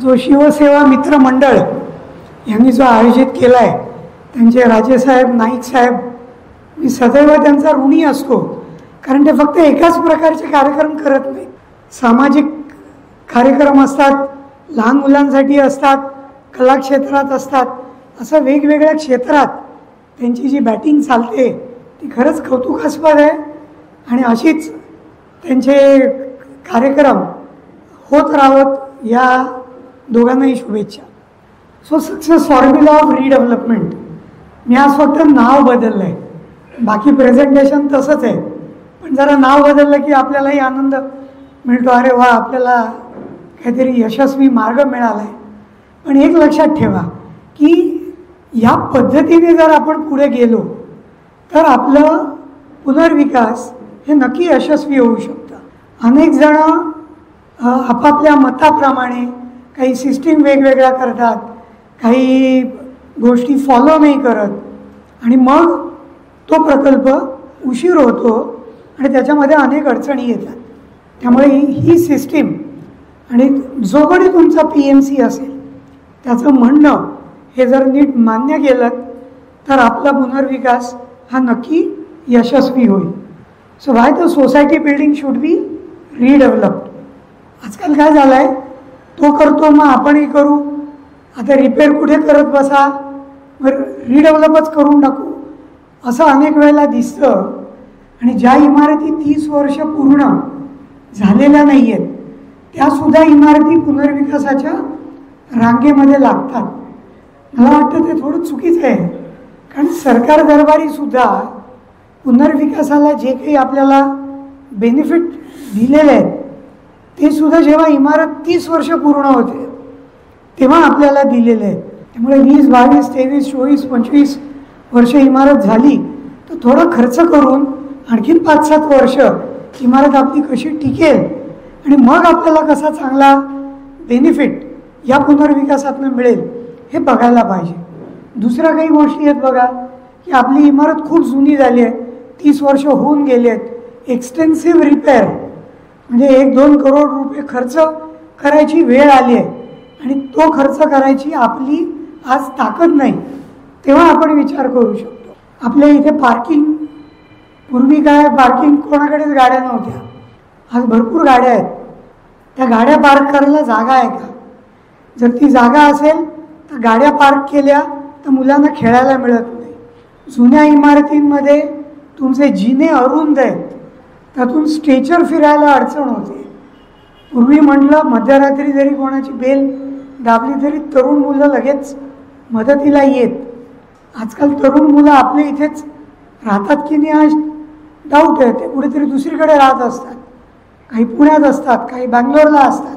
जो शिवसेवा मित्र मंडळ यांनी जो आयोजित केला आहे, त्यांचे राजेसाहेब नाईक साहेब, मी सदैव त्यांचा ऋणी असतो. कारण ते फक्त एकाच प्रकारचे कार्यक्रम करत नाहीत. सामाजिक कार्यक्रम असतात, लहान मुलांसाठी असतात, कला क्षेत्रात असतात, असं वेगवेगळ्या क्षेत्रात त्यांची जी बॅटिंग चालते ती खरंच कौतुकास्पद आहे. आणि अशीच त्यांचे कार्यक्रम होत राहत या दोघांनाही शुभेच्छा. So success formula of redevelopment. मी आज फक्त नाव बदललं आहे, बाकी प्रेझेंटेशन तसंच आहे, पण जरा नाव बदललं की आपल्यालाही आनंद मिळतो. अरे वा, आपल्याला काहीतरी यशस्वी मार्ग मिळाला आहे. पण एक लक्षात ठेवा की या पद्धतीने जर आपण पुढे गेलो तर आपलं पुनर्विकास हे नक्की यशस्वी होऊ शकतं. अनेक जण आपापल्या मताप्रमाणे काही सिस्टीम वेगवेगळ्या करतात, काही गोष्टी फॉलो नाही करत, आणि मग तो प्रकल्प उशीर होतो आणि त्याच्यामध्ये अनेक अडचणी येतात. त्यामुळे ही सिस्टीम आणि जो कोणी तुमचा PMC असेल त्याचं म्हणणं हे जर नीट मान्य केलं तर आपला पुनर्विकास हा नक्की यशस्वी होईल. So why the society building should be redeveloped. आजकाल काय झालं आहे, तो करतो मग आपणही करू, आता रिपेअर कुठे करत बसा, मग रिडेव्हलपच करून टाकू, असं अनेक वेळेला दिसतं. आणि ज्या इमारती 30 वर्ष पूर्ण झालेल्या नाही आहेत त्यासुद्धा इमारती पुनर्विकासाच्या रांगेमध्ये लागतात. मला वाटतं ते थोडं चुकीचं आहे. कारण सरकार दरबारीसुद्धा पुनर्विकासाला जे काही आपल्याला बेनिफिट दिलेले आहेत ते सुद्धा जेव्हा इमारत 30 वर्ष पूर्ण होते तेव्हा आपल्याला दिलेले आहेत. त्यामुळे 20, 22, 23, 24, 25 वर्ष इमारत झाली तर थोडं खर्च करून आणखीन 5-7 वर्ष इमारत आपली कशी टिकेल आणि मग आपल्याला कसा चांगला बेनिफिट या पुनर्विकासातून मिळेल हे बघायला पाहिजे. दुसऱ्या काही गोष्टी आहेत बघा की आपली इमारत खूप जुनी झाली आहे, 30 वर्ष होऊन गेली आहेत, एक्सटेन्सिव्ह रिपेअर म्हणजे 1-2 करोड रुपये खर्च करायची वेळ आली आहे आणि तो खर्च करायची आपली आज ताकद नाही, तेव्हा आपण विचार करू शकतो. आपल्या इथे पार्किंग, पूर्वी काय पार्किंग कोणाकडेच गाड्या नव्हत्या, आज भरपूर गाड्या आहेत. त्या गाड्या पार्क करायला जागा आहे का? जर ती जागा असेल तर गाड्या पार्क केल्या तर मुलांना खेळायला मिळत नाही. जुन्या इमारतींमध्ये तुमचे जिने अरुंद आहेत, त्यातून स्ट्रेचर फिरायला अडचण होते. पूर्वी म्हटलं मध्यरात्री जरी कोणाची बेल दाबली तरी तरुण मुलं लगेच मदतीला येत. आजकाल तरुण मुलं आपल्या इथेच राहतात की नाही आज डाऊट आहे. ते कुठेतरी दुसरीकडे राहत असतात, काही पुण्यात असतात, काही बँगलोरला असतात,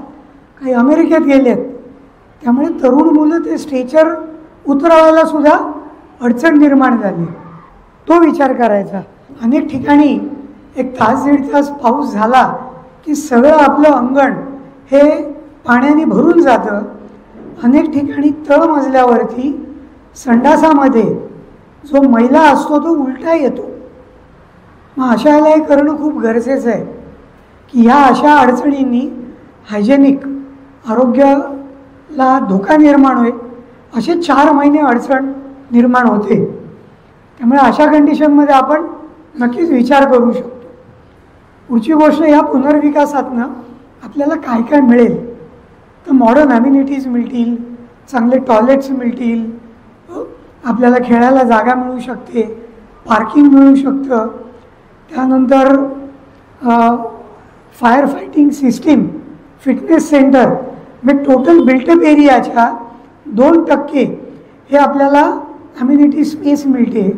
काही अमेरिकेत गेलेत. त्यामुळे तरुण मुलं ते स्ट्रेचर उतरवायला सुद्धा अडचण निर्माण झाली. तो विचार करायचा. अनेक ठिकाणी 1 तास 1.5 तास पाऊस झाला की सगळं आपलं अंगण हे पाण्याने भरून जातं. अनेक ठिकाणी तळमजल्यावरती संडासामध्ये जो मैला असतो तो उलटा येतो. मग अशा वेळेला हे करणं खूप गरजेचं आहे की ह्या अशा अडचणींनी हायजेनिक आरोग्याला धोका निर्माण होईल असे 4 महिने अडचण निर्माण होते. त्यामुळे अशा कंडिशनमध्ये आपण नक्कीच विचार करू शकतो. पुढची गोष्ट, या पुनर्विकासातनं आपल्याला काय काय मिळेल तर मॉडर्न ॲम्युनिटीज मिळतील, चांगले टॉयलेट्स मिळतील, आपल्याला खेळायला जागा मिळू शकते, पार्किंग मिळू शकतं, त्यानंतर fire fighting system, fitness centre, म्हणजे टोटल बिल्टअप एरियाच्या 2% हे आपल्याला ॲम्युनिटी स्पेस मिळते.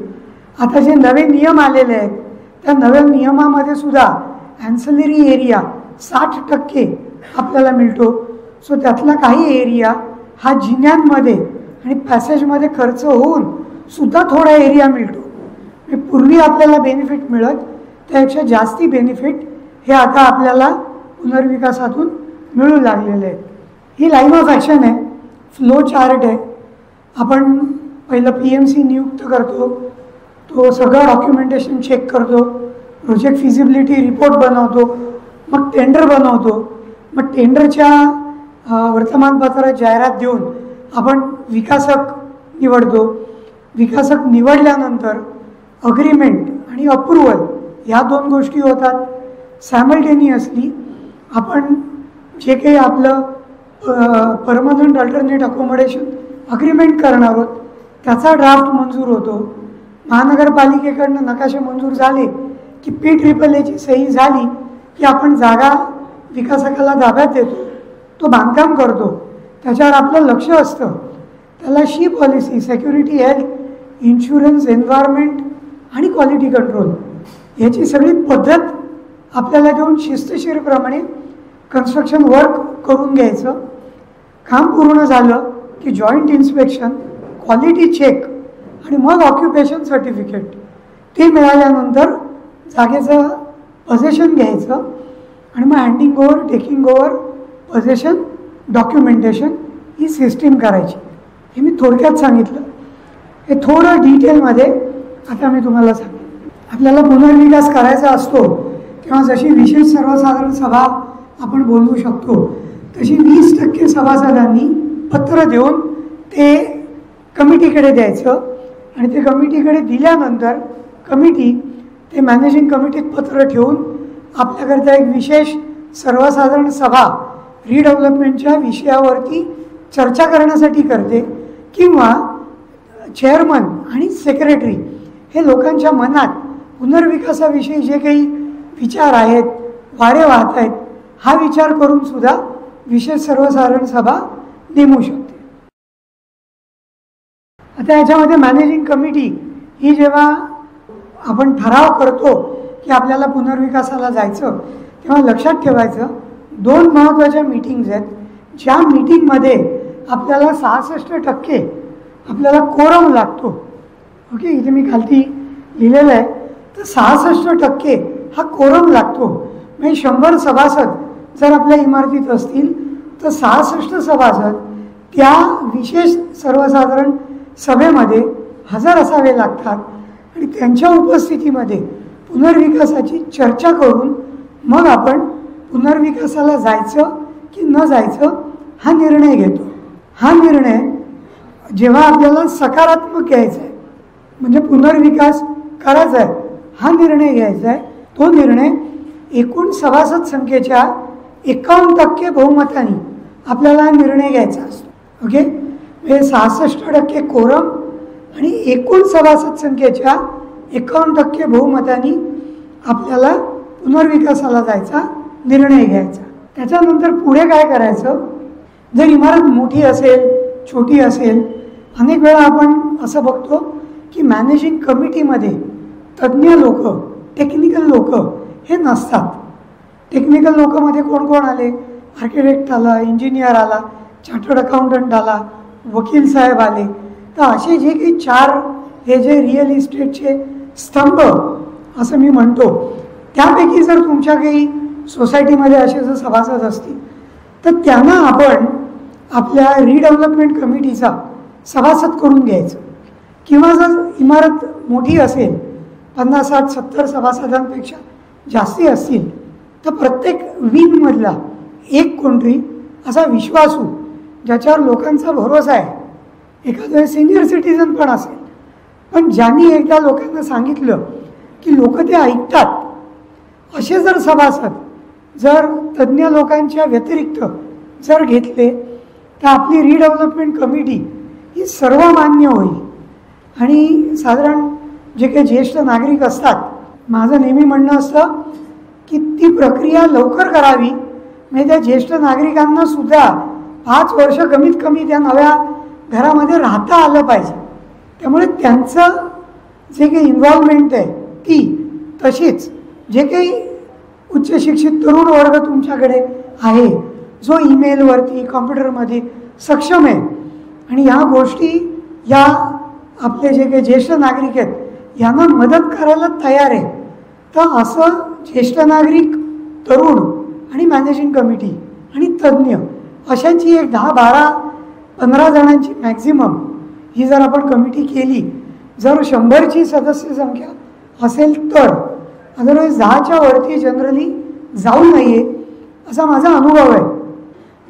आता जे नवे नियम आलेले आहेत त्या नव्या नियमामध्ये सुद्धा ॲन्सलरी एरिया 60% आपल्याला मिळतो. सो त्यातला काही एरिया हा जिन्यांमध्ये आणि पॅसेजमध्ये खर्च होऊन सुद्धा थोडा एरिया मिळतो. पूर्वी आपल्याला बेनिफिट मिळत त्यापेक्षा जास्ती बेनिफिट हे आता आपल्याला पुनर्विकासातून मिळू लागलेले आहेत. ही लाईन ऑफ ॲक्शन आहे, फ्लो चार्ट आहे. आपण पहिलं PMC नियुक्त करतो, तो सगळं डॉक्युमेंटेशन चेक करतो, प्रोजेक्ट फिजिबिलिटी रिपोर्ट बनवतो, मग टेंडर बनवतो, मग टेंडरच्या वर्तमानपत्रात जाहिरात देऊन आपण विकासक निवडतो. विकासक निवडल्यानंतर अग्रीमेंट आणि अप्रुव्हल ह्या 2 गोष्टी होतात. सायमल्टेनियसली आपण जे काही आपलं परमनंट अल्टरनेट अकोमोडेशन अग्रीमेंट करणार आहोत त्याचा ड्राफ्ट मंजूर होतो. महानगरपालिकेकडनं नकाशे मंजूर झाले की PAAची सही झाली की आपण जागा विकासकाला ताब्यात देतो. तो बांधकाम करतो. त्याच्यावर आपलं लक्ष असतं. त्याला SHE policy, security, health, insurance, environment आणि क्वालिटी कंट्रोल याची सगळी पद्धत आपल्याला देऊन शिस्तशीरप्रमाणे कन्स्ट्रक्शन वर्क करून घ्यायचं. काम पूर्ण झालं की जॉईंट इन्स्पेक्शन, क्वालिटी चेक आणि मग ऑक्युपेशन सर्टिफिकेट ते मिळाल्यानंतर जागेचं पोझेशन घ्यायचं आणि मग handing over, taking over, पोझेशन, documentation ही सिस्टीम करायची. हे मी थोडक्यात सांगितलं. हे थोडं डिटेलमध्ये आता मी तुम्हाला सांगेन. आपल्याला पुनर्विकास करायचा असतो तेव्हा जशी विशेष सर्वसाधारण सभा आपण बोलवू शकतो तशी 20% सभासदांनी पत्र देऊन ते कमिटीकडे द्यायचं आणि ते कमिटीकडे दिल्यानंतर कमिटी ते मॅनेजिंग कमिटीत पत्र ठेवून आपल्याकरता एक विशेष सर्वसाधारण सभा रिडेव्हलपमेंटच्या विषयावरती चर्चा करण्यासाठी करते किंवा चेअरमन आणि सेक्रेटरी हे लोकांच्या मनात पुनर्विकासाविषयी जे काही विचार आहेत, वारे वाहत आहेत, हा विचार करून सुद्धा विशेष सर्वसाधारण सभा नेमू शकते. आता याच्यामध्ये मॅनेजिंग कमिटी ही जेव्हा आपण ठराव करतो की आपल्याला पुनर्विकासाला जायचं तेव्हा लक्षात ठेवायचं 2 महत्त्वाच्या मीटिंग्ज आहेत. ज्या मीटिंगमध्ये आपल्याला 66% आपल्याला कोरम लागतो. ओके, इथे मी खालती लिहिलेलं आहे. तर 66% हा कोरम लागतो. म्हणजे 100 सभासद जर आपल्या इमारतीत असतील तर 66 सभासद त्या विशेष सर्वसाधारण सभेमध्ये हजर असावे लागतात आणि त्यांच्या उपस्थितीमध्ये पुनर्विकासाची चर्चा करून मग आपण पुनर्विकासाला जायचं की न जायचं हा निर्णय घेतो. हा निर्णय जेव्हा आपल्याला सकारात्मक घ्यायचा आहे म्हणजे पुनर्विकास करायचा आहे हा निर्णय घ्यायचा आहे, तो निर्णय एकूण सभासद संख्येच्या 51% बहुमताने आपल्याला निर्णय घ्यायचा असतो. ओके, म्हणजे 66% कोरम आणि एकूण सभासद संख्येच्या 51% बहुमताने आपल्याला पुनर्विकासाला जायचा निर्णय घ्यायचा. त्याच्यानंतर पुढे काय करायचं, जर इमारत मोठी असेल, छोटी असेल, अनेक वेळा आपण असं बघतो की मॅनेजिंग कमिटीमध्ये तज्ज्ञ लोक, टेक्निकल लोक हे नसतात. टेक्निकल लोकांमध्ये कोण कोण आले, आर्किटेक्ट आला, इंजिनियर आला, चार्टर्ड अकाउंटंट आला, वकील साहेब आले. तर असे जे काही 4 हे जे रिअल इस्टेटचे स्तंभ असं मी म्हणतो त्यापैकी जर तुमच्या काही सोसायटीमध्ये असे जर सभासद असतील तर त्यांना आपण आपल्या रिडेव्हलपमेंट कमिटीचा सभासद करून घ्यायचं. किंवा जर इमारत मोठी असेल, 50, 60, 70 सभासदांपेक्षा जास्ती असतील तर प्रत्येक विंगमधला एक कोणतरी असा विश्वासू ज्याच्यावर लोकांचा भरोसा आहे, एखादं सिनियर सिटीजन पण असेल पण ज्यांनी एकदा लोकांना सांगितलं की लोक ते ऐकतात, असे जर सभासद जर तज्ज्ञ लोकांच्या व्यतिरिक्त जर घेतले तर आपली रिडेव्हलपमेंट कमिटी ही सर्वमान्य होईल. आणि साधारण जे काही ज्येष्ठ नागरिक असतात, माझं नेहमी म्हणणं असतं की ती प्रक्रिया लवकर करावी, म्हणजे त्या ज्येष्ठ नागरिकांना सुद्धा 5 वर्ष कमीत कमी त्या नव्या घरामध्ये राहता आलं पाहिजे. त्यामुळे त्यांचं जे काही इन्व्हॉल्वमेंट आहे ती, तशीच जे काही उच्च शिक्षित तरुण वर्ग तुमच्याकडे आहे जो ईमेलवरती, कॉम्प्युटरमध्ये सक्षम आहे आणि ह्या गोष्टी या आपले जे काही ज्येष्ठ नागरिक आहेत यांना मदत करायला तयार आहे, तर असं ज्येष्ठ नागरिक, तरुण आणि मॅनेजिंग कमिटी आणि तज्ज्ञ अशांची एक 10, 12, 15 जणांची मॅक्झिमम ही जर आपण कमिटी केली, जर 100ची सदस्य संख्या असेल तर, अदरवाईज 10च्या वरती जनरली जाऊ नये असा माझा अनुभव आहे.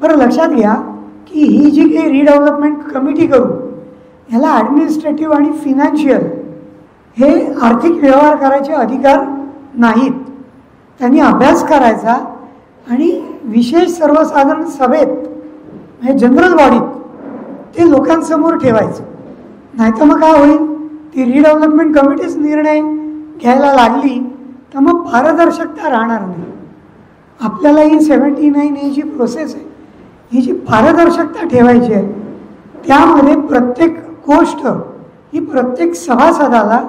बरं लक्षात घ्या की ही जी काही रिडेव्हलपमेंट कमिटी करू ह्याला ॲडमिनिस्ट्रेटिव्ह आणि फिनान्शियल हे आर्थिक व्यवहार करायचे अधिकार नाहीत. त्यांनी अभ्यास करायचा आणि विशेष सर्वसाधारण सभेत म्हणजे जनरल बॉडीत ते लोकांसमोर ठेवायचं. नाहीतर मग काय होईल, ती रिडेव्हलपमेंट कमिटीच निर्णय घ्यायला लागली तर मग पारदर्शकता राहणार नाही. आपल्याला ही 79 ही जी प्रोसेस आहे ही जी पारदर्शकता ठेवायची आहे त्यामध्ये प्रत्येक गोष्ट ही प्रत्येक सभासदाला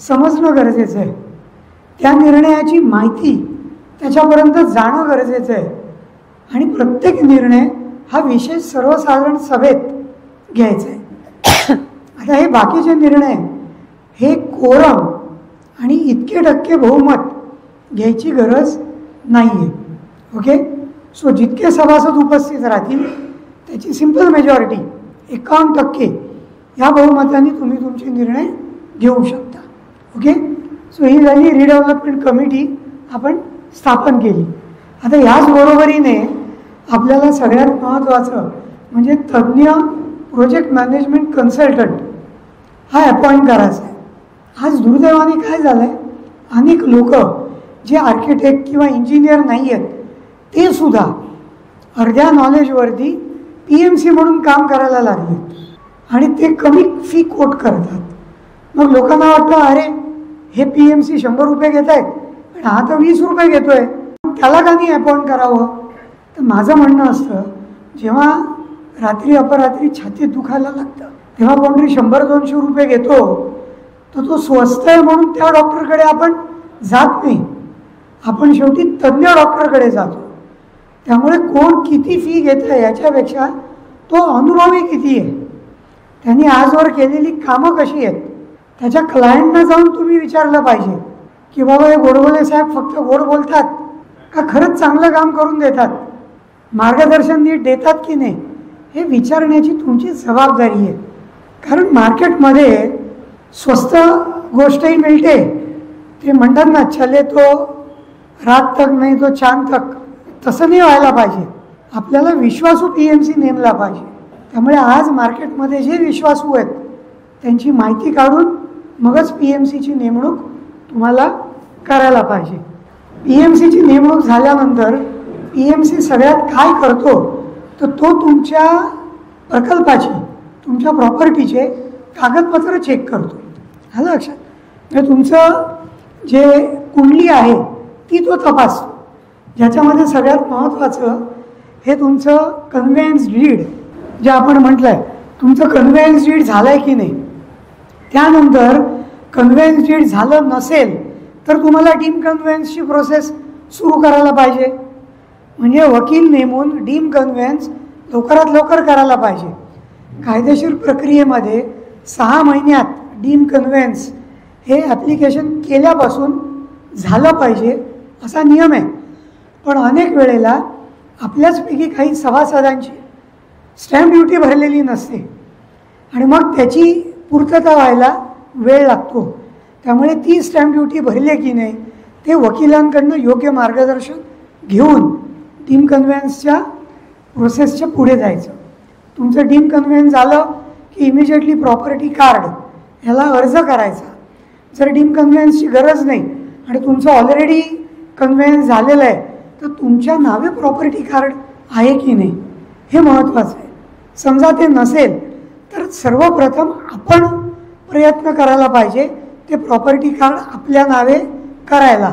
समजणं गरजेचं आहे. त्या निर्णयाची माहिती त्याच्यापर्यंत जाणं गरजेचं आहे आणि प्रत्येक निर्णय हा विशेष सर्वसाधारण सभेत घ्यायचा आहे. आता हे बाकीचे निर्णय हे कोरम आणि इतके टक्के बहुमत घ्यायची गरज नाही आहे. ओके, सो जितके सभासद उपस्थित राहतील त्याची सिंपल मेजॉरिटी 51% या बहुमताने तुम्ही तुमचे निर्णय घेऊ शकता. ओके, सो ही झाली रिडेव्हलपमेंट कमिटी आपण स्थापन केली. आता याच बरोबरीने आपल्याला सगळ्यात महत्त्वाचं म्हणजे तज्ज्ञ प्रोजेक्ट मॅनेजमेंट कन्सल्टंट हा अपॉइंट करायचा आहे. आज दुर्दैवाने काय झालं आहे, अनेक लोक जे आर्किटेक्ट किंवा इंजिनियर नाही आहेत ते सुद्धा अर्ध्या नॉलेजवरती PMC म्हणून काम करायला लागले आणि ते कमी फी कोट करतात. मग लोकांना वाटतं अरे हे PMC 100 रुपये घेत आहेत पण हा तर 20 रुपये घेतोय, त्याला का नाही अपॉइंट करावं. तर माझं म्हणणं असतं जेव्हा रात्री अपरात्री छातीत दुखायला लागतं तेव्हा कोणतरी 100-200 रुपये घेतो तर तो स्वस्त आहे म्हणून त्या डॉक्टरकडे आपण जात नाही. आपण शेवटी तज्ज्ञ डॉक्टरकडे जातो. त्यामुळे कोण किती फी घेत आहे याच्यापेक्षा तो अनुभवी किती आहे, त्यांनी आजवर केलेली कामं कशी आहेत, त्याच्या क्लायंटना जाऊन तुम्ही विचारलं पाहिजे की बाबा हे गोडबोले साहेब फक्त गोड बोलतात का खरंच चांगलं काम करून देतात, मार्गदर्शन नीट देतात की नाही, हे विचारण्याची तुमची जबाबदारी आहे. कारण मार्केटमध्ये स्वस्त गोष्टही मिळते. ते म्हणतात ना चले तो रात तक नाही तो चांद तक, तसं नाही व्हायला पाहिजे. आपल्याला विश्वासू PMC नेमला पाहिजे. त्यामुळे आज मार्केटमध्ये जे विश्वासू आहेत त्यांची माहिती काढून मगच PMCची नेमणूक तुम्हाला करायला पाहिजे. PMCची नेमणूक झाल्यानंतर PMC सगळ्यात काय करतो तर तो तुमच्या प्रकल्पाची तुमच्या प्रॉपर्टीचे कागदपत्र चेक करतो. आलं लक्षात, म्हणजे तुमचं जे कुंडली आहे ती तो तपासतो. ज्याच्यामध्ये सगळ्यात महत्त्वाचं हे तुमचं कन्व्हेयन्स डीड जे आपण म्हटलं आहे, तुमचं कन्व्हेयन्स डीड झालं आहे की नाही. त्यानंतर कन्व्हेयन्स डीड झालं नसेल तर तुम्हाला डीम कन्व्हेयन्सची प्रोसेस सुरू करायला पाहिजे. म्हणजे वकील नेमून डीम कन्व्हेयन्स लवकरात लवकर करायला पाहिजे. कायदेशीर प्रक्रियेमध्ये 6 महिन्यात डीम कन्व्हेयन्स हे ॲप्लिकेशन केल्यापासून झालं पाहिजे असा नियम आहे. पण अनेक वेळेला आपल्याचपैकी काही सभासदांची स्टॅम्प ड्युटी भरलेली नसते आणि मग त्याची पूर्तता व्हायला वेळ लागतो. त्यामुळे ती स्टॅम्प ड्युटी भरली की नाही ते वकिलांकडनं योग्य मार्गदर्शन घेऊन डीम कन्व्हेयन्सच्या प्रोसेसच्या पुढे जायचं. तुमचं डीम कन्व्हेयन्स झालं की इमिजिएटली प्रॉपर्टी कार्ड ह्याला अर्ज करायचा. जर डीम कन्व्हेयन्सची गरज नाही आणि तुमचं ऑलरेडी कन्व्हेयन्स झालेलं आहे तर तुमच्या नावे प्रॉपर्टी कार्ड आहे की नाही हे महत्त्वाचं आहे. समजा ते नसेल तर सर्वप्रथम आपण प्रयत्न करायला पाहिजे ते प्रॉपर्टी कार्ड आपल्या नावे करायला.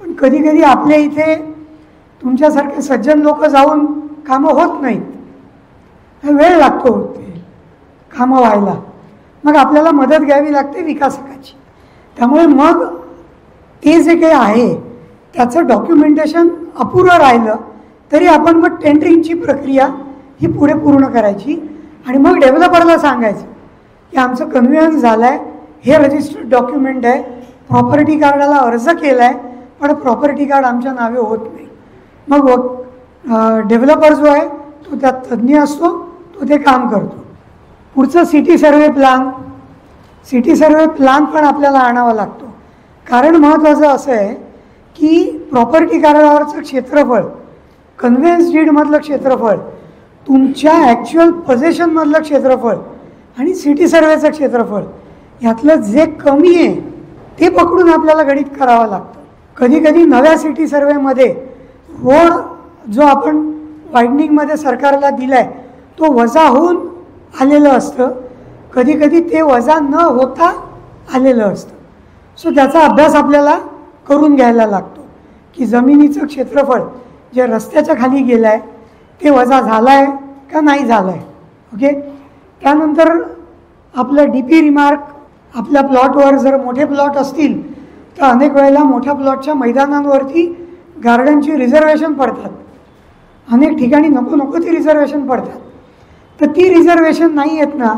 पण कधीकधी आपल्या इथे तुमच्यासारखे सज्जन लोक जाऊन कामं होत नाहीत, वेळ लागतो ते कामं व्हायला. मग आपल्याला मदत घ्यावी लागते विकासकाची. त्यामुळे मग ते जे काही आहे त्याचं डॉक्युमेंटेशन अपुरं राहिलं तरी आपण मग टेंडरिंगची प्रक्रिया ही पुढे पूर्ण करायची आणि मग डेव्हलपरला सांगायचं की आमचं कन्व्हेयन्स झालं आहे, हे रजिस्टर्ड डॉक्युमेंट आहे, प्रॉपर्टी कार्डाला अर्ज केला आहे पण प्रॉपर्टी कार्ड आमच्या नावे होत नाही. मग डेव्हलपर जो आहे तो त्यात तज्ज्ञ असतो, तो ते काम करतो. पुढचं city survey plan. City survey plan पण आपल्याला आणावा लागतो. कारण महत्त्वाचं असं आहे की प्रॉपर्टी कार्डावरचं क्षेत्रफळ कन्व्हेन्स डीडमधलं क्षेत्रफळ, तुमच्या ॲक्च्युअल पोझेशनमधलं क्षेत्रफळ आणि सिटी सर्वेचं क्षेत्रफळ यातलं जे कमी आहे ते पकडून आपल्याला गणित करावं लागतं. कधी कधी नव्या सिटी सर्वेमध्ये रोड जो आपण वायडनिंगमध्ये सरकारला दिला आहे तो वजा होऊन आलेलं असतं, कधी कधी ते वजा न होता आलेलं असतं. सो त्याचा अभ्यास आपल्याला करून घ्यायला लागतो की जमिनीचं क्षेत्रफळ जे रस्त्याच्या खाली गेलं आहे ते वजा झालं आहे का नाही झालं आहे. ओके. त्यानंतर आपलं DP रिमार्क, आपल्या प्लॉटवर जर मोठे प्लॉट असतील तर अनेक वेळेला मोठ्या प्लॉटच्या मैदानांवरती गार्डनची रिझर्वेशन पडतात, अनेक ठिकाणी नको नको ती रिझर्वेशन पडतात. तर ती रिझर्वेशन नाही येत ना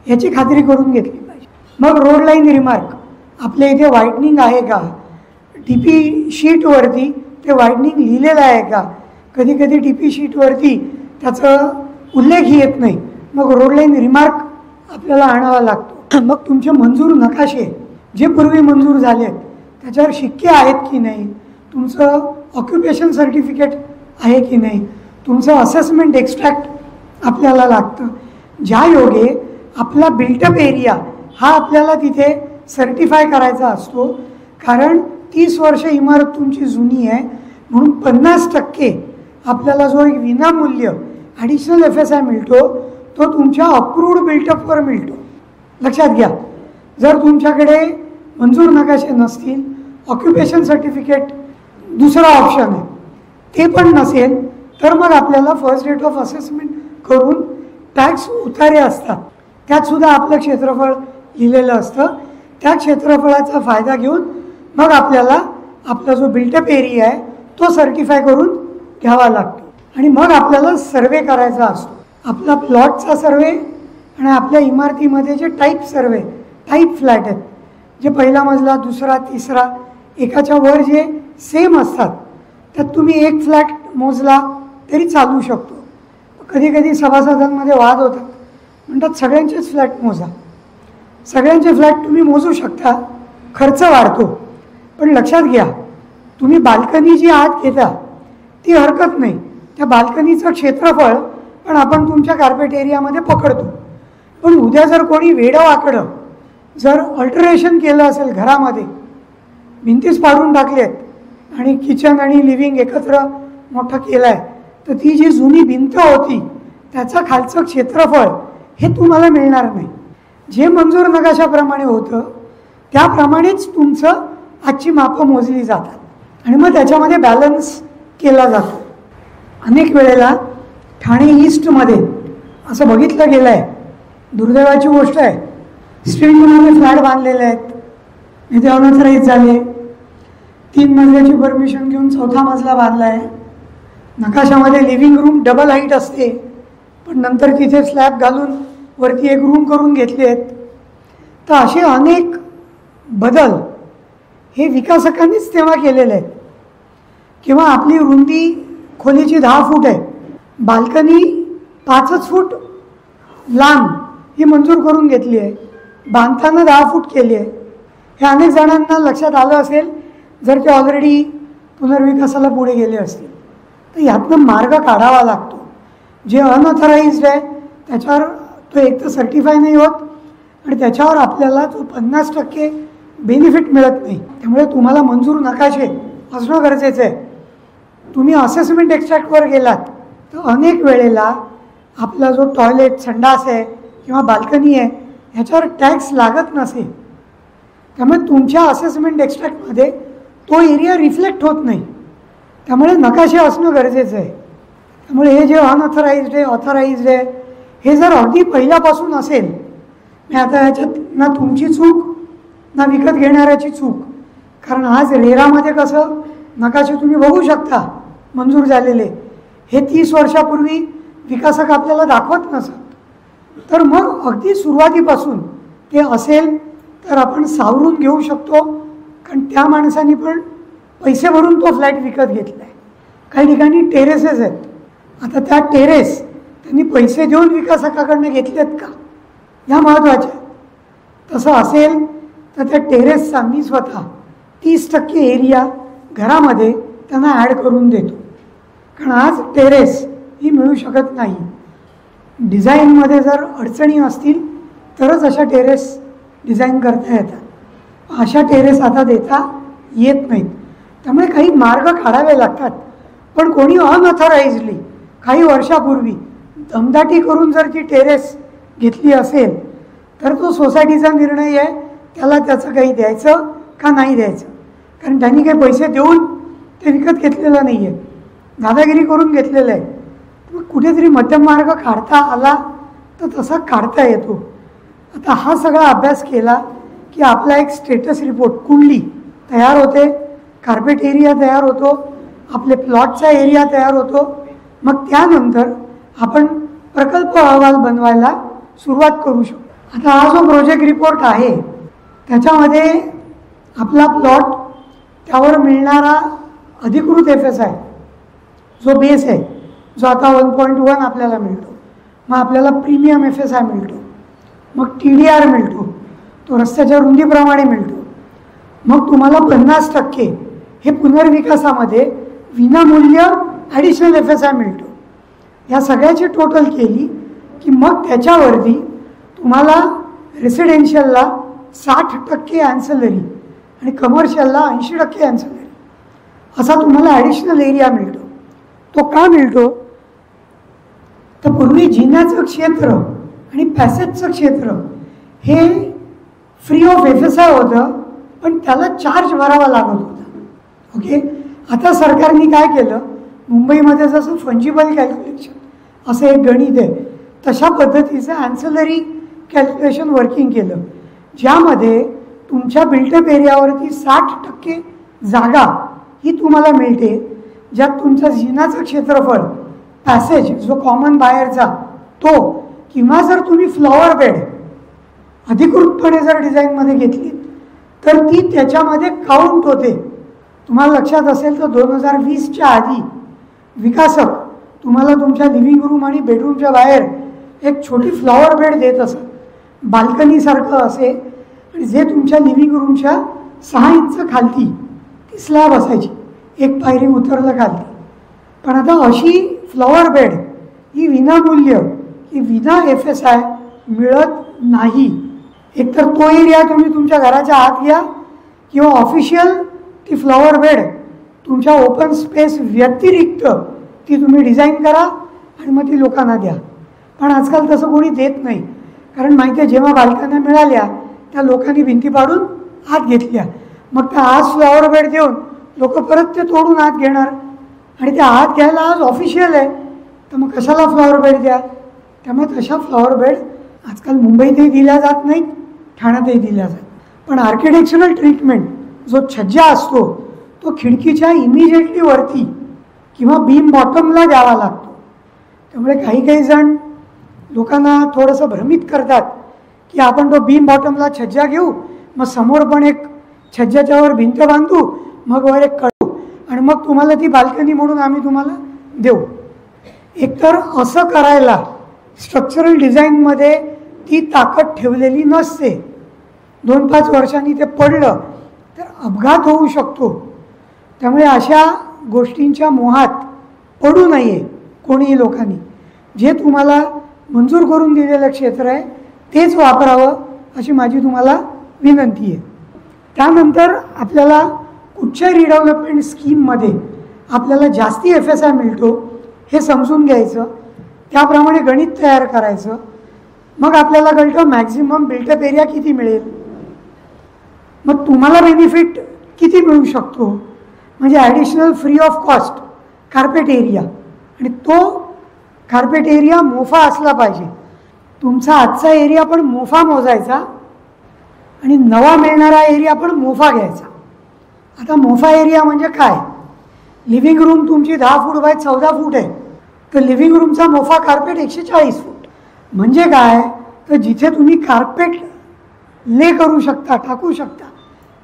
याची खात्री करून घेतली पाहिजे. मग रोड लाईन रिमार्क, आपल्या इथे वाईडनिंग आहे का, DP शीटवरती ते वाईडनिंग लिहिलेलं आहे का, कधी कधी DP शीटवरती त्याचं उल्लेख येत नाही, मग रोड लाईन रिमार्क आपल्याला आणावा लागतो. मग तुमचे मंजूर नकाशे जे पूर्वी मंजूर झाले आहेत त्याच्यावर शिक्के आहेत की नाही, तुमचं ऑक्युपेशन सर्टिफिकेट आहे की नाही, तुमचं असेसमेंट एक्स्ट्रॅक्ट आपल्याला लागतं, ज्या योगे आपला बिल्टअप एरिया हा आपल्याला तिथे सर्टिफाय करायचा असतो. कारण 30 वर्ष इमारत तुमची जुनी आहे म्हणून 50% आपल्याला जो एक विनामूल्य ॲडिशनल FSI मिळतो तो तुमच्या अप्रूव्ड बिल्टअपवर मिळतो. लक्षात घ्या, जर तुमच्याकडे मंजूर नकाशे नसतील, ऑक्युपेशन सर्टिफिकेट दुसरा ऑप्शन आहे ते पण नसेल, तर मग आपल्याला फर्स्ट डेट ऑफ असेसमेंट करून टॅक्स उतारे असतात त्यातसुद्धा आपलं क्षेत्रफळ लिहिलेलं असतं. त्या क्षेत्रफळाचा फायदा घेऊन मग आपल्याला आपला जो बिल्टअप एरिया आहे तो सर्टिफाय करून घ्यावा लागतो. आणि मग आपल्याला सर्वे करायचा असतो, आपला प्लॉटचा सर्वे आणि आपल्या इमारतीमध्ये जे टाईप सर्वे, टाईप फ्लॅट आहेत जे पहिला मजला, दुसरा, तिसरा, एकाच्या वर जे सेम असतात त्यात तुम्ही एक फ्लॅट मोजला तरी चालू शकतो. कधी कधी सभासदांमध्ये वाद होतात, म्हणतात सगळ्यांचेच फ्लॅट मोजा. सगळ्यांचे फ्लॅट तुम्ही मोजू शकता, खर्च वाढतो, पण लक्षात घ्या तुम्ही बाल्कनी जी आत घेता ती हरकत नाही, त्या बाल्कनीचं क्षेत्रफळ पण आपण तुमच्या कार्पेट एरियामध्ये पकडतो. पण उद्या जर कोणी वेडं वाकडं जर अल्टरेशन केलं असेल घरामध्ये, भिंतीच पाडून टाकलेत आणि किचन आणि लिव्हिंग एकत्र मोठं केलं आहे, तर ती जी जुनी भिंत होती त्याचं खालचं क्षेत्रफळ हे तुम्हाला मिळणार नाही. जे मंजूर नकाशाप्रमाणे होतं त्याप्रमाणेच तुमचं आजची मापं मोजली जातात आणि मग त्याच्यामध्ये बॅलन्स केला जातो. अनेक वेळेला ठाणे ईस्टमध्ये असं बघितलं गेलं आहे, दुर्दैवाची गोष्ट आहे, स्ट्रीटमध्ये फ्लॅट बांधलेले आहेत, इथे अनॉथराईज झाले, 3 मजल्याची परमिशन घेऊन 4था मजला बांधला आहे. नकाशामध्ये लिव्हिंग रूम डबल हाईट असते पण नंतर तिथे स्लॅब घालून वरती एक रूम करून घेतले आहेत. तर असे अनेक बदल हे विकासकांनीच तेव्हा केलेले आहेत. किंवा आपली रुंदी खोलीची 10 फूट आहे, बाल्कनी 5च फूट लांब ही मंजूर करून घेतली आहे, बांधताना 10 फूट केली आहे. हे अनेक जणांना लक्षात आलं असेल जर ते ऑलरेडी पुनर्विकासाला पुढे गेले असतील. तर यातनं मार्ग काढावा लागतो. जे अनऑथराइज्ड आहे त्याच्यावर तो एक तर सर्टिफाय नाही होत आणि त्याच्यावर आपल्याला जो 50% बेनिफिट मिळत नाही. त्यामुळे तुम्हाला मंजूर नकाशे असणं गरजेचं आहे. तुम्ही असेसमेंट एक्स्ट्रॅक्टवर गेलात तर अनेक वेळेला आपला जो टॉयलेट, संडास आहे किंवा बाल्कनी आहे ह्याच्यावर टॅक्स लागत नसेल, त्यामुळे तुमच्या असेसमेंट एक्स्ट्रॅक्टमध्ये तो एरिया रिफ्लेक्ट होत नाही. त्यामुळे नकाशे असणं गरजेचं आहे. त्यामुळे हे जे अनऑथराइज्ड आहे, ऑथराइज्ड आहे, हे जर अगदी पहिल्यापासून असेल, मी आता ह्याच्यात ना तुमची चूक ना विकत घेणाऱ्याची चूक, कारण आज रेरामध्ये कसं नकाशे तुम्ही बघू शकता मंजूर झालेले, हे 30 वर्षापूर्वी विकासक आपल्याला दाखवत नसत. तर मग अगदी सुरुवातीपासून ते असेल तर आपण सावरून घेऊ शकतो, कारण त्या माणसांनी पण पैसे भरून तो फ्लॅट विकत घेतला आहे. काही ठिकाणी टेरेसेस आहेत, आता त्या टेरेस त्यांनी पैसे देऊन विकासकाकडनं घेतलेत का, ह्या महत्त्वाच्या. तसं असेल तर त्या टेरेसचा मी स्वतः 30% एरिया घरामध्ये त्यांना ॲड करून देतो, कारण आज टेरेस ही मिळू शकत नाही. डिझाईनमध्ये जर अडचणी असतील तरच अशा टेरेस डिझाईन करता येतात. अशा टेरेस आता देता येत नाहीत. त्यामुळे काही मार्ग काढावे लागतात. पण कोणी अनऑथराइजली काही वर्षापूर्वी दमदाटी करून जर ती टेरेस घेतली असेल तर तो सोसायटीचा निर्णय आहे, त्याला त्याचं काही द्यायचं का नाही द्यायचं. कारण त्यांनी काही पैसे देऊन ते विकत घेतलेलं नाही आहे, दादागिरी करून घेतलेलं आहे. मग कुठेतरी मध्यम मार्ग काढता आला तर तसा काढता येतो. आता हा सगळा अभ्यास केला की आपला एक स्टेटस रिपोर्ट कुंडली तयार होते, कार्पेट एरिया तयार होतो, आपले प्लॉटचा एरिया तयार होतो. मग त्यानंतर आपण प्रकल्प अहवाल बनवायला सुरुवात करू शकतो. आता हा जो प्रोजेक्ट रिपोर्ट आहे त्याच्यामध्ये आपला प्लॉट, त्यावर मिळणारा अधिकृत FSI जो बेस आहे, जो आता 1.1 आपल्याला मिळतो, मग आपल्याला प्रीमियम FSI मिळतो, मग TDR मिळतो, तो रस्त्याच्या रुंदीप्रमाणे मिळतो. मग तुम्हाला 50% हे पुनर्विकासामध्ये विनामूल्य ॲडिशनल FSI मिळतो. या सगळ्याची टोटल केली की मग त्याच्यावरती तुम्हाला रेसिडेन्शियलला 60% ॲन्सलरी आणि कमर्शियलला 80% ॲन्सलरी असा तुम्हाला ॲडिशनल एरिया मिळतो. तो का मिळतो तर पूर्वी जिन्याचं क्षेत्र आणि पॅसेजचं क्षेत्र हे फ्री ऑफ FSI होतं, पण त्याला चार्ज भरावा लागत होता. ओके, आता सरकारने काय केलं, मुंबईमध्ये जसं फंजिबल कॅल्क्युलेशन असं एक गणित आहे, तशा पद्धतीचं ॲन्सलरी कॅल्क्युलेशन वर्किंग केलं, ज्यामध्ये तुमच्या बिल्टअप एरियावरती 60% जागा ही तुम्हाला मिळते, ज्यात तुमचं जिनाचं क्षेत्रफळ, पॅसेज जो कॉमन बाहेरचा तो, किंवा जर तुम्ही फ्लॉवर बेड अधिकृतपणे जर डिझाईनमध्ये घेतली तर ती त्याच्यामध्ये काउंट होते. तुम्हाला लक्षात असेल तर 2020च्या आधी विकासक तुम्हाला तुमच्या लिव्हिंग रूम आणि बेडरूमच्या बाहेर एक छोटी फ्लॉवर बेड देत असत, बाल्कनीसारखं असे, आणि जे तुमच्या लिव्हिंग रूमच्या 6 इंच खालती ती स्लॅब असायची, एक पायरी उतरलं खालती. पण आता अशी फ्लॉवर बेड ही विनामूल्य, ही विना FSI मिळत नाही. एकतर तो एरिया तुम्ही तुमच्या घराच्या आत घ्या, किंवा ऑफिशियल ती फ्लॉवर बेड तुमच्या ओपन स्पेस व्यतिरिक्त ती तुम्ही डिझाईन करा आणि मग ती लोकांना द्या. पण आजकाल तसं कोणी देत नाही, कारण माहिती आहे जेव्हा बालकांना मिळाल्या त्या लोकांनी भिंती पाडून आत घेतल्या. मग त्या आज फ्लॉवर बेड देऊन लोक परत ते तोडून आत घेणार, आणि त्या आत घ्यायला आज ऑफिशियल आहे, तर मग कशाला फ्लॉवर बेड द्या. त्यामुळे तशा फ्लॉवर बेड आजकाल मुंबईतही दिल्या जात नाहीत, ठाण्यातही दिल्या जात. पण आर्किटेक्चरल ट्रीटमेंट जो छज्जा असतो तो खिडकीच्या इमिजिएटली वरती किंवा बीम बॉटमला द्यावा लागतो. त्यामुळे काही काही जण लोकांना थोडंसं भ्रमित करतात की आपण तो बीम बॉटमला छज्जा घेऊ, मग समोर पण एक छज्जाच्यावर भिंत बांधू, मग वर एक कळू, आणि मग तुम्हाला ती बाल्कनी म्हणून आम्ही तुम्हाला देऊ. एकतर असं करायला स्ट्रक्चरल डिझाईनमध्ये ती ताकद ठेवलेली नसते. 2-5 वर्षांनी ते पडलं तर अपघात होऊ शकतो. त्यामुळे अशा गोष्टींच्या मोहात पडू नये कोणीही लोकांनी. जे तुम्हाला मंजूर करून दिलेलं क्षेत्र आहे तेच वापरावं अशी माझी तुम्हाला विनंती आहे. त्यानंतर आपल्याला कुठच्या रिडेव्हलपमेंट स्कीममध्ये आपल्याला जास्ती FSI मिळतो हे समजून घ्यायचं, त्याप्रमाणे गणित तयार करायचं. मग आपल्याला कळतं मॅक्झिमम बिल्टअप एरिया किती मिळेल, मग तुम्हाला बेनिफिट किती मिळू शकतो. म्हणजे additional free of cost carpet area, आणि तो कार्पेट एरिया मोफा असला पाहिजे. तुमचा आजचा एरिया पण मोफा मोजायचा आणि नवा मिळणारा एरिया पण मोफा घ्यायचा. आता मोफा एरिया म्हणजे काय, लिव्हिंग रूम तुमची 10 फूट बाय 14 फूट आहे, तर लिव्हिंग रूमचा मोफा कार्पेट 140 फूट. म्हणजे काय, तर जिथे तुम्ही कार्पेट ले करू शकता, टाकू शकता,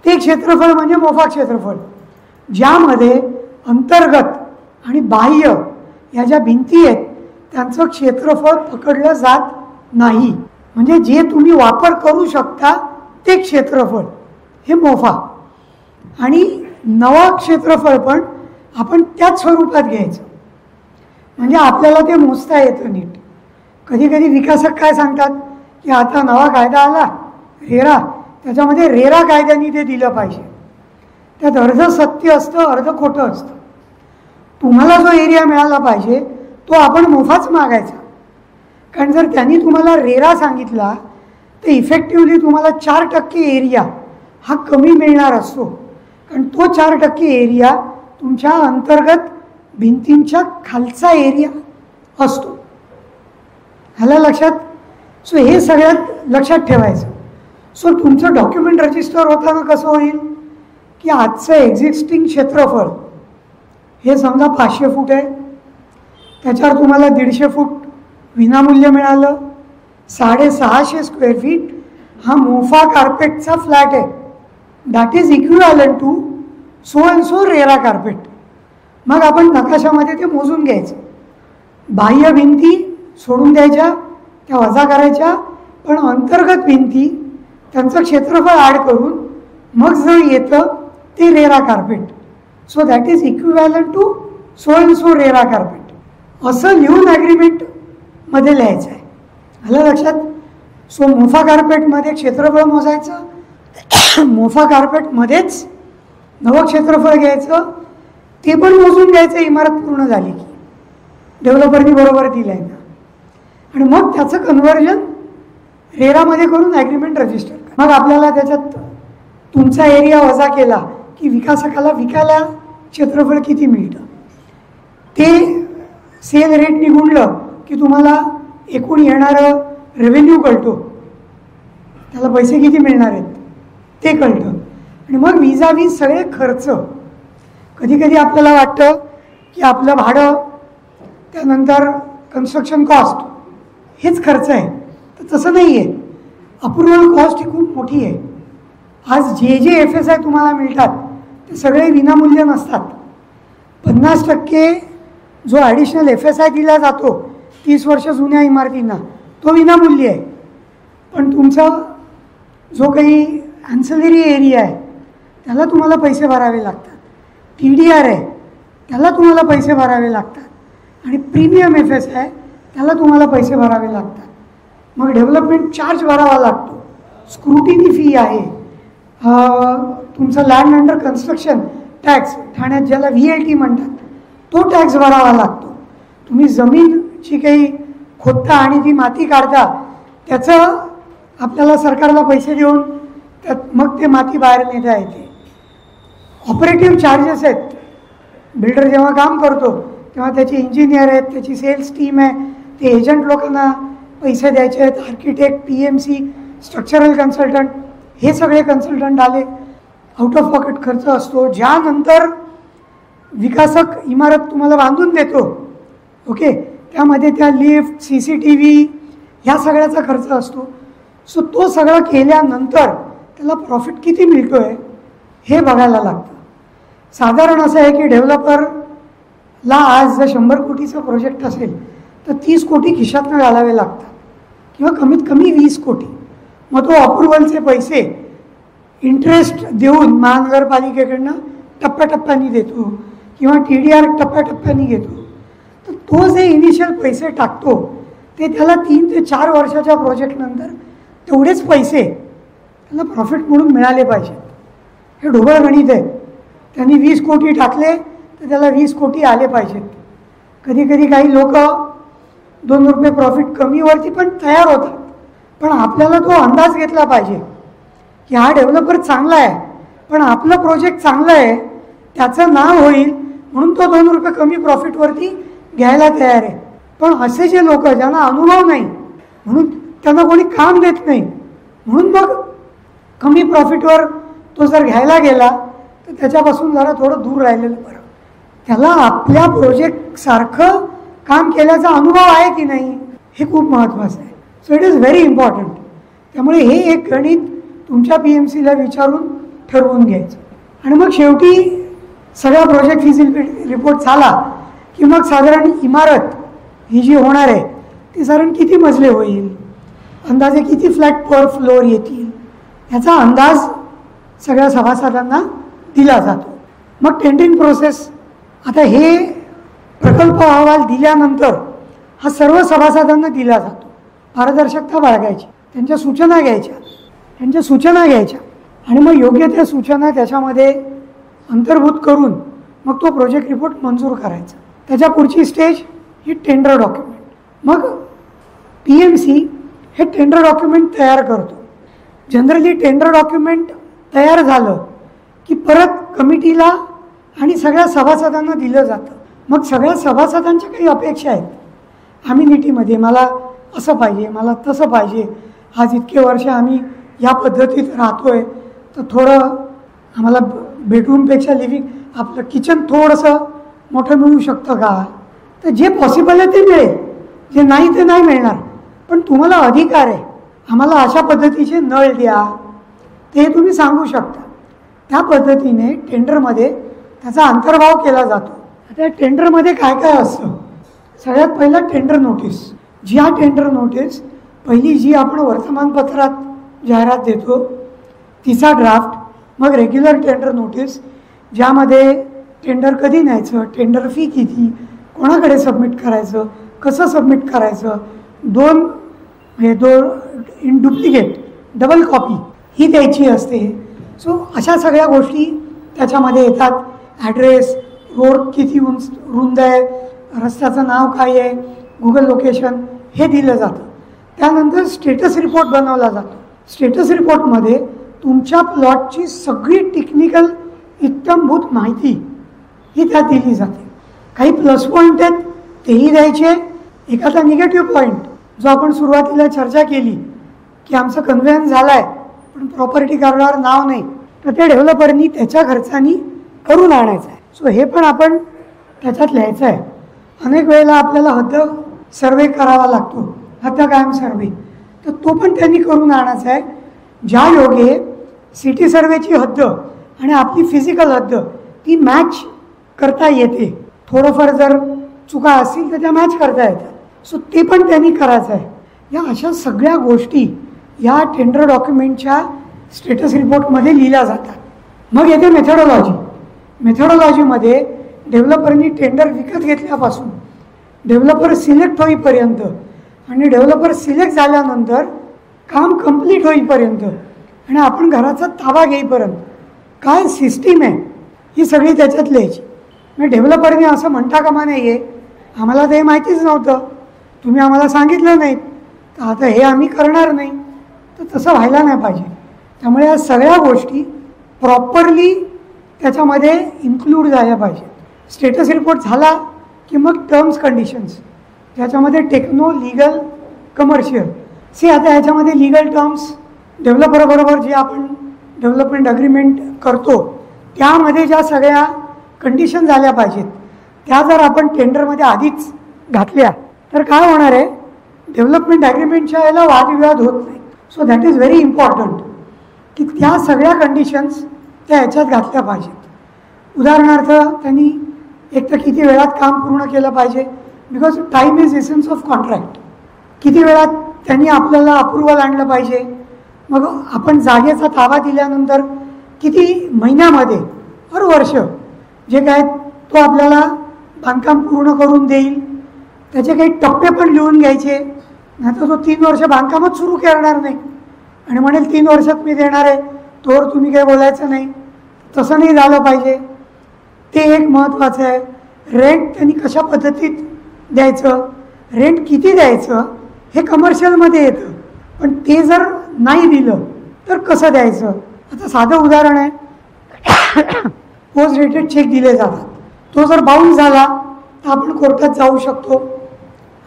ते क्षेत्रफळ म्हणजे मोफा क्षेत्रफळ. ज्यामध्ये अंतर्गत आणि बाह्य या ज्या भिंती आहेत त्यांचं क्षेत्रफळ पकडलं जात नाही. म्हणजे जे तुम्ही वापर करू शकता ते क्षेत्रफळ हे मोफा, आणि नवा क्षेत्रफळ पण आपण त्याच स्वरूपात घ्यायचं. म्हणजे आपल्याला ते मोजता येतं नीट. कधी कधी विकासक काय सांगतात की आता नवा कायदा आला रेरा, त्याच्यामध्ये रेरा कायद्याने ते दिलं पाहिजे. त्यात अर्ध सत्य असतं, अर्ध खोटं असतं. तुम्हाला जो एरिया मिळाला पाहिजे तो आपण मोफाच मागायचा. कारण जर त्यांनी तुम्हाला रेरा सांगितला तर इफेक्टिव्हली तुम्हाला 4% एरिया हा कमी मिळणार असतो. कारण तो 4% एरिया तुमच्या अंतर्गत भिंतींच्या खालचा एरिया असतो. ह्याला लक्षात. सो हे सगळ्यात लक्षात ठेवायचं. सो तुमचं डॉक्युमेंट रजिस्टर होताना कसं होईल की आजचं एक्झिस्टिंग क्षेत्रफळ हे समजा 500 फूट आहे, त्याच्यावर तुम्हाला 150 फूट विनामूल्य मिळालं. 650 स्क्वेअर फीट हा मोफा कार्पेटचा फ्लॅट आहे. That is equivalent to so and so RERA carpet. मग आपण नकाशामध्ये ते मोजून घ्यायचं. बाह्य भिंती सोडून द्यायच्या, त्या वजा करायच्या, पण अंतर्गत भिंती त्यांचं क्षेत्रफळ ॲड करून मग जर येतं ते RERA carpet. So that is equivalent to so and so RERA carpet असं लिहून ॲग्रीमेंटमध्ये लिहायचं आहे. आलं लक्षात. सो मोफा कार्पेटमध्ये क्षेत्रफळ मोजायचं, मोफा कार्पेटमध्येच नवं क्षेत्रफळ घ्यायचं, ते पण मोजून घ्यायचं इमारत पूर्ण झाली की डेव्हलपरनी बरोबर दिलं आहे ना, आणि मग त्याचं कन्व्हर्जन रेरामध्ये करून ॲग्रीमेंट रजिस्टर. मग आपल्याला त्याच्यात तुमचा एरिया वजा केला की विकासकाला विकायला क्षेत्रफळ किती मिळतं ते सेल रेटनी गुणलं की तुम्हाला एकूण येणारं रेव्हेन्यू कळतो, त्याला पैसे किती मिळणार आहेत ते कळतं. आणि मग विजावीज सगळे खर्च. कधी कधी आपल्याला वाटतं की आपलं भाडं, त्यानंतर कन्स्ट्रक्शन कॉस्ट हेच खर्च आहे, तर तसं नाही आहे. अप्रुव्हल कॉस्ट ही खूप मोठी आहे. आज जे FSI तुम्हाला मिळतात ते सगळे विनामूल्य नसतात. 50% जो ॲडिशनल FSI दिला जातो 30 वर्ष जुन्या इमारतींना तो विनामूल्य आहे. पण तुमचा जो काही ॲन्सिलरी एरिया आहे त्याला तुम्हाला पैसे भरावे लागतात. TDR आहे त्याला तुम्हाला पैसे भरावे लागतात, आणि प्रीमियम FSI त्याला तुम्हाला पैसे भरावे लागतात. मग डेव्हलपमेंट चार्ज भरावा लागतो, स्क्रुटिनी फी आहे, तुमचा लँड अंडर कन्स्ट्रक्शन टॅक्स ठाण्यात ज्याला VLT म्हणतात तो टॅक्स भरावा लागतो. तुम्ही जमीनची काही खोदता आणि ती माती काढता त्याचं आपल्याला सरकारला पैसे देऊन त्यात मग ते माती बाहेर नेता येते. ऑपरेटिव्ह चार्जेस आहेत. बिल्डर जेव्हा काम करतो तेव्हा त्याचे इंजिनियर आहेत, त्याची सेल्स टीम आहे, ते एजंट लोकांना पैसे द्यायचे आहेत, आर्किटेक्ट, PMC, स्ट्रक्चरल कन्सल्टंट, हे सगळे कन्सल्टंट आले. आउट ऑफ पॉकेट खर्च असतो. ज्यानंतर विकासक इमारत तुम्हाला बांधून देतो, ओके, त्यामध्ये त्या लिफ्ट, CCTV ह्या सगळ्याचा खर्च असतो. सो तो सगळं केल्यानंतर त्याला प्रॉफिट किती मिळतो आहे हे बघायला लागतं. साधारण असं आहे की डेव्हलपरला आज जर 100 कोटीचा प्रोजेक्ट असेल तर 30 कोटी खिशातनं घालावे लागतात, किंवा कमीत कमी 20 कोटी. मग तो अप्रुव्हलचे पैसे इंटरेस्ट देऊन महानगरपालिकेकडनं टप्प्याटप्प्याने देतो, किंवा TDR टप्प्याटप्प्याने घेतो. तर तो जे इनिशियल पैसे टाकतो ते त्याला 3 ते 4 वर्षाच्या प्रोजेक्टनंतर तेवढेच पैसे त्याला प्रॉफिट म्हणून मिळाले पाहिजेत. हे ढोबळ गणित आहे. त्यांनी 20 कोटी टाकले तर त्याला 20 कोटी आले पाहिजेत. कधी कधी काही लोक 2 रुपये प्रॉफिट कमीवरती पण तयार होतात. पण आपल्याला तो अंदाज घेतला पाहिजे की हा डेव्हलपर चांगला आहे, पण आपलं प्रोजेक्ट चांगलं आहे, त्याचं नाव होईल म्हणून तो 2 रुपये कमी प्रॉफिटवरती घ्यायला तयार आहे. पण असे जे लोक ज्यांना अनुभव नाही, म्हणून त्यांना कोणी काम देत नाही, म्हणून मग कमी प्रॉफिटवर तो जर घ्यायला गेला तर त्याच्यापासून जरा थोडं दूर राहिलेलं बरं. त्याला आपल्या प्रोजेक्टसारखं काम केल्याचा अनुभव आहे की नाही हे खूप महत्त्वाचं आहे. So it is very important. त्यामुळे हे एक गणित तुमच्या PMCला विचारून ठरवून घ्यायचं. आणि मग शेवटी सगळा प्रोजेक्ट फिजिबिलिटी रिपोर्ट झाला की मग साधारण इमारत ही जी होणार आहे ती साधारण किती मजले होईल, अंदाजे किती फ्लॅट पर फ्लोअर येतील, ह्याचा अंदाज सगळ्या सभासदांना दिला जातो. मग टेंडरिंग प्रोसेस. आता हे प्रकल्प अहवाल दिल्यानंतर हा सर्व सभासदांना दिला जातो. पारदर्शकता बाळगायची, त्यांच्या सूचना घ्यायच्या आणि मग योग्य त्या सूचना त्याच्यामध्ये अंतर्भूत करून मग तो प्रोजेक्ट रिपोर्ट मंजूर करायचा. त्याच्या पुढची स्टेज ही टेंडर डॉक्युमेंट. मग PMC हे टेंडर डॉक्युमेंट तयार करतो. जनरली टेंडर डॉक्युमेंट तयार झालं की परत कमिटीला आणि सगळ्या सभासदांना दिलं जातं. मग सगळ्या सभासदांच्या काही अपेक्षा आहेत. अम्युनिटीमध्ये मला असं पाहिजे, मला तसं पाहिजे, आज इतके वर्ष आम्ही या पद्धतीत राहतोय तर थोडं आम्हाला बेडरूमपेक्षा लिव्हिंग आपलं किचन थोडंसं मोठं मिळू शकतं का. तर जे पॉसिबल आहे ते मिळेल, जे नाही ते नाही मिळणार. पण तुम्हाला अधिकार आहे, आम्हाला अशा पद्धतीचे नळ द्या, ते तुम्ही सांगू शकता. त्या पद्धतीने टेंडरमध्ये त्याचा अंतर्भाव केला जातो. आता टेंडरमध्ये काय काय असतं. सगळ्यात पहिलं टेंडर नोटीस. ज्या टेंडर नोटीस पहिली जी आपण वर्तमानपत्रात जाहिरात देतो तिचा ड्राफ्ट, मग रेग्युलर टेंडर नोटीस ज्यामध्ये टेंडर कधी न्यायचं, टेंडर फी किती, कोणाकडे सबमिट करायचं, कसं सबमिट करायचं, दोन इन डुप्लिकेट डबल कॉपी ही द्यायची असते. सो अशा सगळ्या गोष्टी त्याच्यामध्ये येतात. ॲड्रेस, रोड किती रुंद आहे, रस्त्याचं नाव काय आहे, गुगल लोकेशन हे दिलं जातं. त्यानंतर स्टेटस रिपोर्ट बनवला जातो. स्टेटस रिपोर्टमध्ये तुमच्या प्लॉटची सगळी टेक्निकल इत्थंभूत माहिती ही त्यात दिली जाते. काही प्लस पॉईंट आहेत तेही द्यायचे. एखादा निगेटिव्ह पॉईंट जो आपण सुरुवातीला चर्चा केली की आमचं कन्व्हेन्स झालं आहे पण प्रॉपर्टी कार्डावर नाव नाही, तर ते डेव्हलपरनी त्याच्या खर्चानी करून आणायचं आहे. सो हे पण आपण त्याच्यात लिहायचं आहे. अनेक वेळेला आपल्याला हद्द सर्वे करावा लागतो, हद्द कायम सर्वे, तर तो पण त्यांनी करून आणायचा आहे. ज्या योगे सिटी सर्वेची हद्द आणि आपली फिजिकल हद्द ती मॅच करता येते. थोडंफार जर चुका असतील तर त्या मॅच करता येतात. सो ते पण त्यांनी करायचं आहे. या अशा सगळ्या गोष्टी या टेंडर डॉक्युमेंटच्या स्टेटस रिपोर्टमध्ये लिहिल्या जातात. मग येते मेथडॉलॉजी. मेथडॉलॉजीमध्ये डेव्हलपरनी टेंडर विकत घेतल्यापासून डेव्हलपर सिलेक्ट होईपर्यंत आणि डेव्हलपर सिलेक्ट झाल्यानंतर काम कंप्लीट होईपर्यंत आणि आपण घराचा ताबा घेईपर्यंत काय सिस्टीम आहे ही सगळी त्याच्यात लिहायची. मग डेव्हलपरने असं म्हणता कामा नाही आहे आम्हाला ते माहितीच नव्हतं, तुम्ही आम्हाला सांगितलं नाहीत, तर आता हे आम्ही करणार नाही. तर तसं व्हायला नाही पाहिजे. त्यामुळे या सगळ्या गोष्टी प्रॉपरली त्याच्यामध्ये इन्क्लूड झाल्या पाहिजेत. स्टेटस रिपोर्ट झाला की मग टर्म्स कंडिशन्स त्याच्यामध्ये टेक्नो, लिगल, कमर्शियल. आता ह्याच्यामध्ये लिगल टर्म्स डेव्हलपरबरोबर जे आपण डेव्हलपमेंट अग्रीमेंट करतो त्यामध्ये ज्या सगळ्या कंडिशन झाल्या पाहिजेत त्या जर आपण टेंडरमध्ये आधीच घातल्या तर काय होणार आहे, डेव्हलपमेंट ॲग्रीमेंटच्या याला वादविवाद होत नाही. So that is very important की त्या सगळ्या कंडिशन्स त्या ह्याच्यात घातल्या पाहिजेत. उदाहरणार्थ त्यांनी एक तर किती वेळात काम पूर्ण केलं पाहिजे, because time is essence of contract. किती वेळात त्यांनी आपल्याला अप्रुव्हल आणलं पाहिजे. मग आपण जागेचा ताबा दिल्यानंतर किती महिन्यामध्ये हर वर्ष जे काय तो आपल्याला बांधकाम पूर्ण करून देईल त्याचे काही टप्पे पण लिहून घ्यायचे. नाहीतर तो 3 वर्ष बांधकामच सुरू करणार नाही आणि म्हणेल 3 वर्षात मी देणार आहे, तोवर तुम्ही काही बोलायचं नाही. तसं नाही झालं पाहिजे. ते एक महत्त्वाचं आहे. रेंट त्यांनी कशा पद्धतीत द्यायचं, रेंट किती द्यायचं हे कमर्शियलमध्ये येतं. पण ते जर नाही दिलं तर कसं द्यायचं. आता साधं उदाहरण आहे, पोस्ट डेटेड चेक दिले जातात. तो जर बाउन्स झाला तर आपण कोर्टात जाऊ शकतो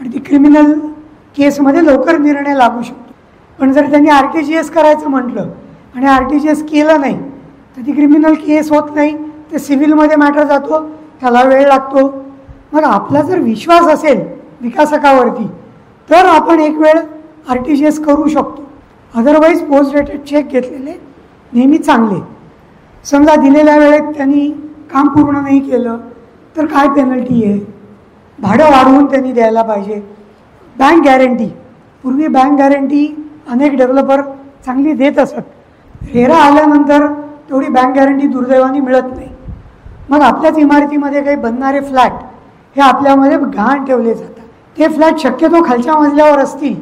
आणि ती क्रिमिनल केसमध्ये लवकर निर्णय लागू शकतो. पण जर त्यांनी RTGS करायचं म्हटलं आणि RTGS केलं नाही तर ती क्रिमिनल केस होत नाही, ते सिव्हिलमध्ये मॅटर जातो, त्याला वेळ लागतो. मग आपला जर विश्वास असेल विकासकावरती तर आपण एक वेळ RTGS करू शकतो. अदरवाईज पोस्ट डेटेड चेक घेतलेले नेहमी चांगले. समजा दिलेल्या वेळेत त्यांनी काम पूर्ण नाही केलं तर काय पेनल्टी आहे, भाडं वाढवून त्यांनी द्यायला पाहिजे. बँक गॅरंटी, पूर्वी बँक गॅरंटी अनेक डेव्हलपर चांगली देत असत. रेरा आल्यानंतर तेवढी बँक गॅरंटी दुर्दैवाने मिळत नाही. मग आपल्याच इमारतीमध्ये काही बनणारे फ्लॅट हे आपल्यामध्ये घाण ठेवले जातात. ते फ्लॅट शक्यतो खालच्या मजल्यावर असतील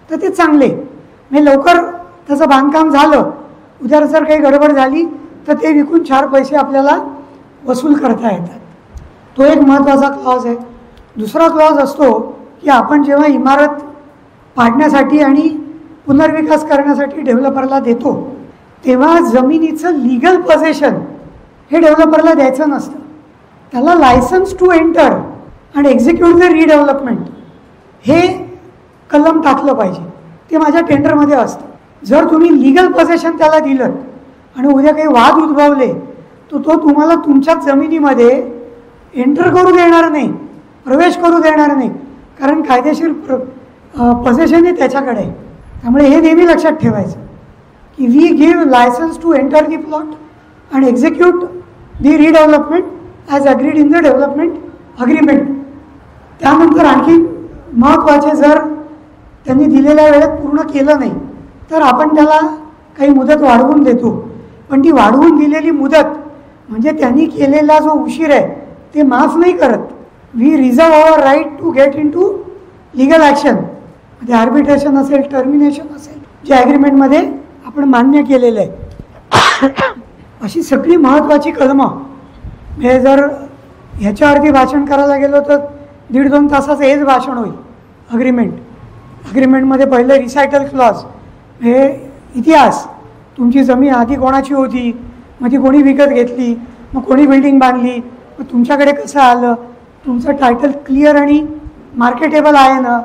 तर ते चांगले, म्हणजे लवकर त्याचं बांधकाम झालं, उद्या जर काही गडबड झाली तर ते विकून 4 पैसे आपल्याला वसूल करता येतात. तो एक महत्त्वाचा क्लॉज आहे. दुसरा क्लॉज असतो की आपण जेव्हा इमारत पाडण्यासाठी आणि पुनर्विकास करण्यासाठी डेव्हलपरला देतो तेव्हा जमिनीचं लिगल पोझेशन हे डेव्हलपरला द्यायचं नसतं. त्याला licence to enter and execute the redevelopment हे कलम टाकलं पाहिजे. ते माझ्या टेंडरमध्ये असतं. जर तुम्ही लिगल पोझेशन त्याला दिलं आणि उद्या काही वाद उद्भवले तर तो तुम्हाला तुमच्याच जमिनीमध्ये एंटर करू देणार नाही, प्रवेश करू देणार नाही, कारण कायदेशीर पोझेशन हे त्याच्याकडे आहे. त्यामुळे हे नेहमी लक्षात ठेवायचं की we give licence to enter the plot and execute the redevelopment as agreed in the development agreement. त्यानंतर आणखी महत्त्वाचे, जर त्यांनी दिलेल्या वेळेत पूर्ण केलं नाही तर आपण त्याला काही मुदत वाढवून देतो. पण ती वाढवून दिलेली मुदत म्हणजे त्यांनी केलेला जो उशीर आहे ते माफ नाही करत. We reserve our right to get into legal action. म्हणजे आर्बिट्रेशन असेल, टर्मिनेशन असेल, जे ॲग्रीमेंटमध्ये आपण मान्य केलेलं आहे. अशी सगळी महत्त्वाची कलमं, हे जर ह्याच्यावरती भाषण करायला गेलो तर 1.5-2 तासाचं हेच भाषण होईल. अग्रीमेंटमध्ये पहिलं रिसायटल क्लॉज, हे इतिहास, तुमची जमीन आधी कोणाची होती, मग ती कोणी विकत घेतली, मग कोणी बिल्डिंग बांधली, मग तुमच्याकडे कसं आलं, तुमचं टायटल क्लिअर आणि मार्केटेबल आहे ना,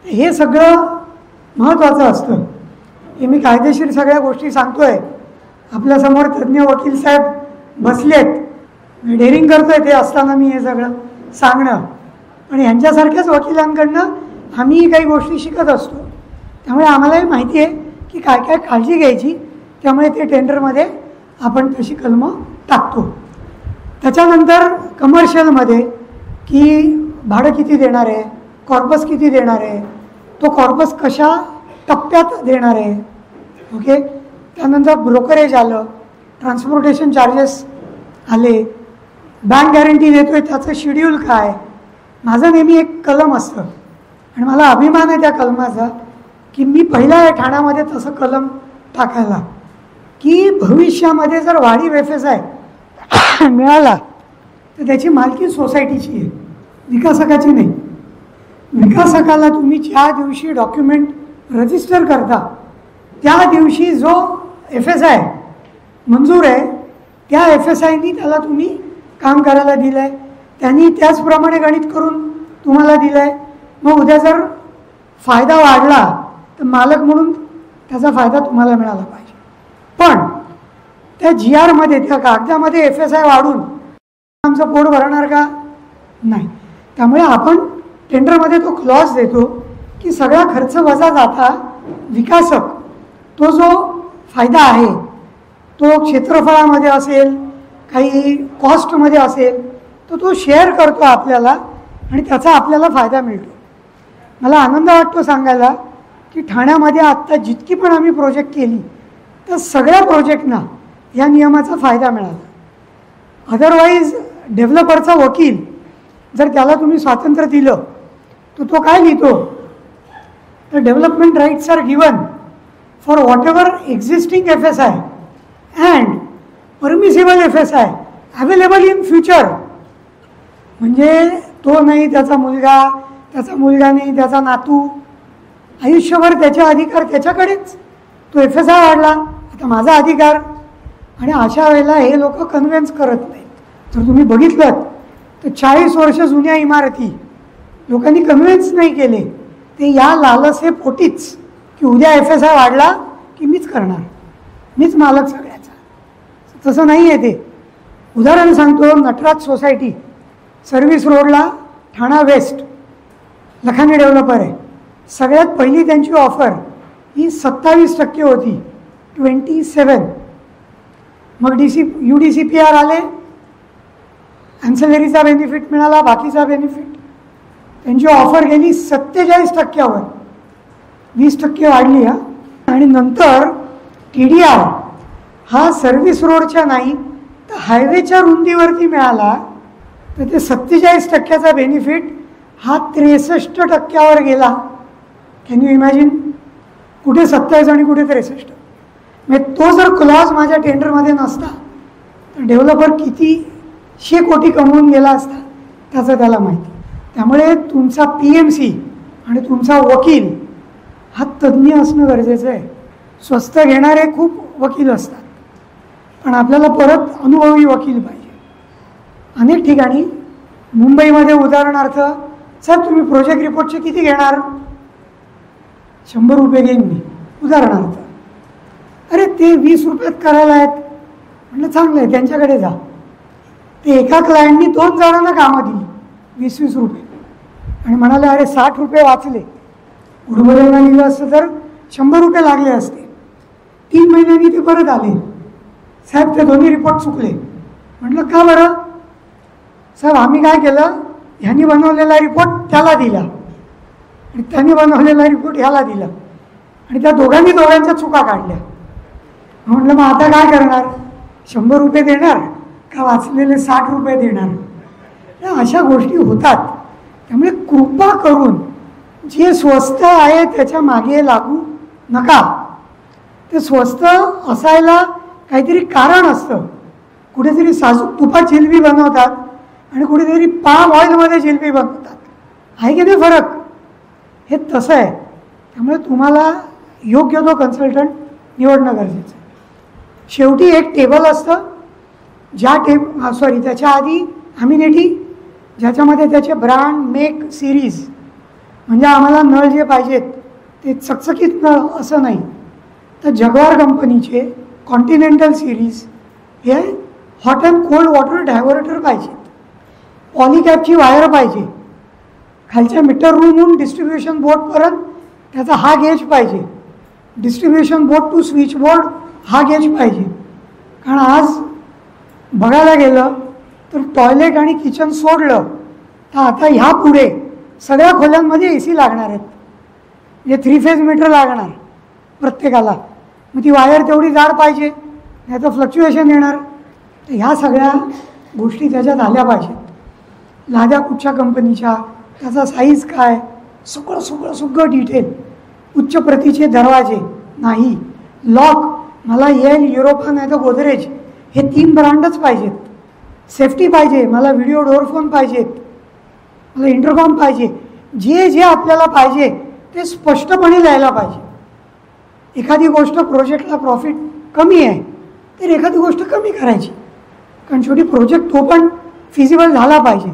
हे सगळं महत्त्वाचं असतं. हे मी कायदेशीर सगळ्या गोष्टी सांगतोय. आपल्यासमोर तज्ज्ञ वकील साहेब बसलेत, मी डेअरिंग करतोय ते असताना मी हे सगळं सांगणं, पण यांच्यासारख्याच वकिलांकडनं आम्ही काही गोष्टी शिकत असतो. त्यामुळे आम्हालाही माहिती आहे की काय काय काळजी घ्यायची. त्यामुळे ते टेंडरमध्ये आपण तशी कलमं टाकतो. त्याच्यानंतर कमर्शियलमध्ये की भाडं किती देणार आहे, कॉर्पस किती देणार आहे, तो कॉर्पस कशा टप्प्यात देणार आहे, ओके. त्यानंतर ब्रोकरेज आलं, ट्रान्सपोर्टेशन चार्जेस आले, बँक गॅरंटी देतो आहे त्याचं शेड्यूल काय. माझं नेहमी एक कलम असतं आणि मला अभिमान आहे त्या कलमाचा की मी पहिला आहे ठाण्यामध्ये तसं कलम टाकायला की भविष्यामध्ये जर वाढीव FSI मिळाला तर त्याची मालकी सोसायटीची आहे, विकासकाची नाही. विकासकाला तुम्ही ज्या दिवशी डॉक्युमेंट रजिस्टर करता त्या दिवशी जो FSI मंजूर आहे त्या FSIनी त्याला तुम्ही काम करायला दिलं आहे, त्यांनी त्याचप्रमाणे गणित करून तुम्हाला दिलं आहे. मग उद्या जर फायदा वाढला तर मालक म्हणून त्याचा फायदा तुम्हाला मिळाला पाहिजे. पण त्या GRमध्ये त्या कागदामध्ये FSI वाढून आमचं पोट भरणार का, नाही. त्यामुळे आपण टेंडरमध्ये तो क्लॉज देतो की सगळा खर्च वजा जाता विकासक तो जो फायदा आहे तो क्षेत्रफळामध्ये असेल, काही कॉस्टमध्ये असेल, तर तो शेअर करतो आपल्याला आणि त्याचा आपल्याला फायदा मिळतो. मला आनंद वाटतो सांगायला की ठाण्यामध्ये आत्ता जितकी पण आम्ही प्रोजेक्ट केली तर सगळ्या प्रोजेक्टना या नियमाचा फायदा मिळाला. अदरवाईज डेव्हलपरचा वकील जर त्याला तुम्ही स्वातंत्र्य दिलं तर तो काय लिहितो, तर development rights are given for whatever existing FSI and permissible FSI available in future. म्हणजे तो नाही, त्याचा मुलगा नाही, त्याचा नातू, आयुष्यभर त्याचे अधिकार त्याच्याकडेच. तो FSI वाढला, आता माझा अधिकार. आणि अशा वेळेला हे लोक कन्व्हिन्स करत नाहीत. जर तुम्ही बघितलं तर 40 वर्ष जुन्या इमारती लोकांनी कन्व्हिन्स नाही केले, ते या लालसे पोटीच की उद्या FSI वाढला की मीच करणार, मीच मालक सगळ्याचा. तसं नाही आहे ते. उदाहरण सांगतो, नटराज सोसायटी सर्व्हिस रोडला ठाणा वेस्ट, लखानी डेव्हलपर आहे. सगळ्यात पहिली त्यांची ऑफर ही 27% होती, 27. मग UDCPR आले, ॲन्सलरीचा बेनिफिट मिळाला, बाकीचा बेनिफिट. त्यांची ऑफर गेली 47%वर, 20% वाढली. आणि नंतर TDR हा सर्व्हिस रोडच्या नाही तर हायवेच्या रुंदीवरती मिळाला तर ते 47% बेनिफिट हा 63% गेला. Can you imagine? कुठे 27 आणि कुठे 63? म्हणजे तो जर क्लॉज माझ्या टेंडरमध्ये नसता तर डेव्हलपर कितीशे कोटी कमवून गेला असता त्याचं त्याला माहिती. त्यामुळे तुमचा PMC आणि तुमचा वकील हा तज्ज्ञ असणं गरजेचं आहे. स्वस्त घेणारे खूप वकील असतात, पण आपल्याला परत अनुभवी वकील पाहिजे. अनेक ठिकाणी मुंबईमध्ये उदाहरणार्थ, सर तुम्ही प्रोजेक्ट रिपोर्टचे किती घेणार? 100 रुपये घेईन मी उदाहरणार्थ. अरे ते 20 रुपयात करायला आहेत. म्हटलं चांगलं आहे, त्यांच्याकडे जा. ते एका क्लायंटनी 2 जणांना कामं दिली 20-20 रुपये आणि म्हणाले अरे 60 रुपये वाचले. उडबरेला लिहिलं असतं तर 100 रुपये लागले असते. 3 महिन्यांनी ते परत आले, साहेब ते दोन्ही रिपोर्ट चुकले. म्हटलं का बरं? साहेब आम्ही काय केलं, ह्यांनी बनवलेला रिपोर्ट त्याला दिला आणि त्यांनी बनवलेला रिपोर्ट ह्याला दिला आणि त्या दोघांच्या चुका काढल्या. म्हटलं मग आता काय करणार? 100 रुपये देणार का वाचलेले 60 रुपये देणार? अशा गोष्टी होतात. त्यामुळे कृपा करून जे स्वस्त आहे त्याच्या मागे लागू नका. ते स्वस्त असायला काहीतरी कारण असतं. कुठेतरी साजूक तुपात जिलबी बनवतात आणि कुठेतरी पाम ऑइलमध्ये जिलबी बनवतात. आहे की नाही फरक? हे तसं आहे. त्यामुळे तुम्हाला योग्य तो कन्सल्टंट निवडणं गरजेचं आहे. शेवटी एक टेबल असतं, त्याच्या आधी अम्युनिटी, ज्याच्यामध्ये त्याचे ब्रँड, मेक, सिरीज, म्हणजे आम्हाला नळ जे पाहिजेत ते चकचकीत नळ असं नाही. तर जगवार कंपनीचे कॉन्टिनेंटल सिरीज हे hot and cold water diverter पाहिजेत. पॉलिकॅपची वायर पाहिजे. खालच्या मीटर रूमहून डिस्ट्रीब्युशन बोर्डपर्यंत त्याचा हा गेज पाहिजे. Distribution board to switch board हा गेज पाहिजे. कारण आज बघायला गेलं तर टॉयलेट आणि किचन सोडलं तर आता ह्या पुढे सगळ्या खोल्यांमध्ये AC लागणार आहेत. म्हणजे 3 फेज मीटर लागणार प्रत्येकाला. मग ती वायर तेवढी जाड पाहिजे, नाही तर फ्लक्च्युएशन येणार. तर ह्या सगळ्या गोष्टी त्याच्यात आल्या पाहिजेत. लाद्या कुठच्या कंपनीच्या, त्याचा साईज काय, सगळं डिटेल. उच्च प्रतीचे दरवाजे नाही, लॉक मला येईल युरोपा नाही तर गोदरेज, हे 3 ब्रँडच पाहिजेत. सेफ्टी पाहिजे, मला व्हिडिओ डोअर फोन पाहिजेत, मला इंटरकॉम पाहिजे. जे जे आपल्याला पाहिजे ते स्पष्टपणे लिहायला पाहिजे. एखादी गोष्ट प्रोजेक्टला प्रॉफिट कमी आहे तर एखादी गोष्ट कमी करायची, कारण शेवटी प्रोजेक्ट तो पण फिजिबल झाला पाहिजे.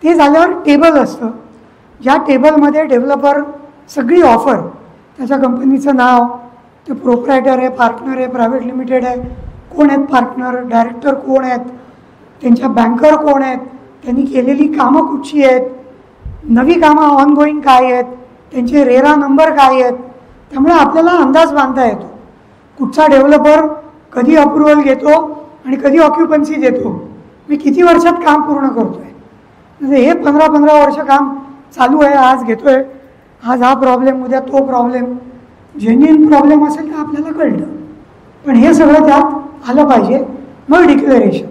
ते झाल्यावर टेबल असतं, ज्या टेबलमध्ये डेव्हलपर सगळी ऑफर, त्याच्या कंपनीचं नाव, ते प्रोप्रायटर आहे, पार्टनर आहे, प्रायव्हेट लिमिटेड आहे, कोण आहेत पार्टनर, डायरेक्टर कोण आहेत, त्यांच्या बँकर कोण आहेत, त्यांनी केलेली कामं कुठची आहेत, नवी कामं ऑनगोईंग काय आहेत, त्यांचे रेरा नंबर काय आहेत. त्यामुळे आपल्याला अंदाज बांधता येतो कुठचा डेव्हलपर कधी अप्रुव्हल घेतो आणि कधी ऑक्युपन्सी देतो, मी किती वर्षात काम पूर्ण करतो आहे. म्हणजे हे 15-15 वर्ष काम चालू आहे, आज घेतो आहे, आज हा प्रॉब्लेम, उद्या तो प्रॉब्लेम. जेन्युइन प्रॉब्लेम असेल तर आपल्याला कळतं, पण हे सगळं त्यात आलं पाहिजे. मग डिक्लेरेशन,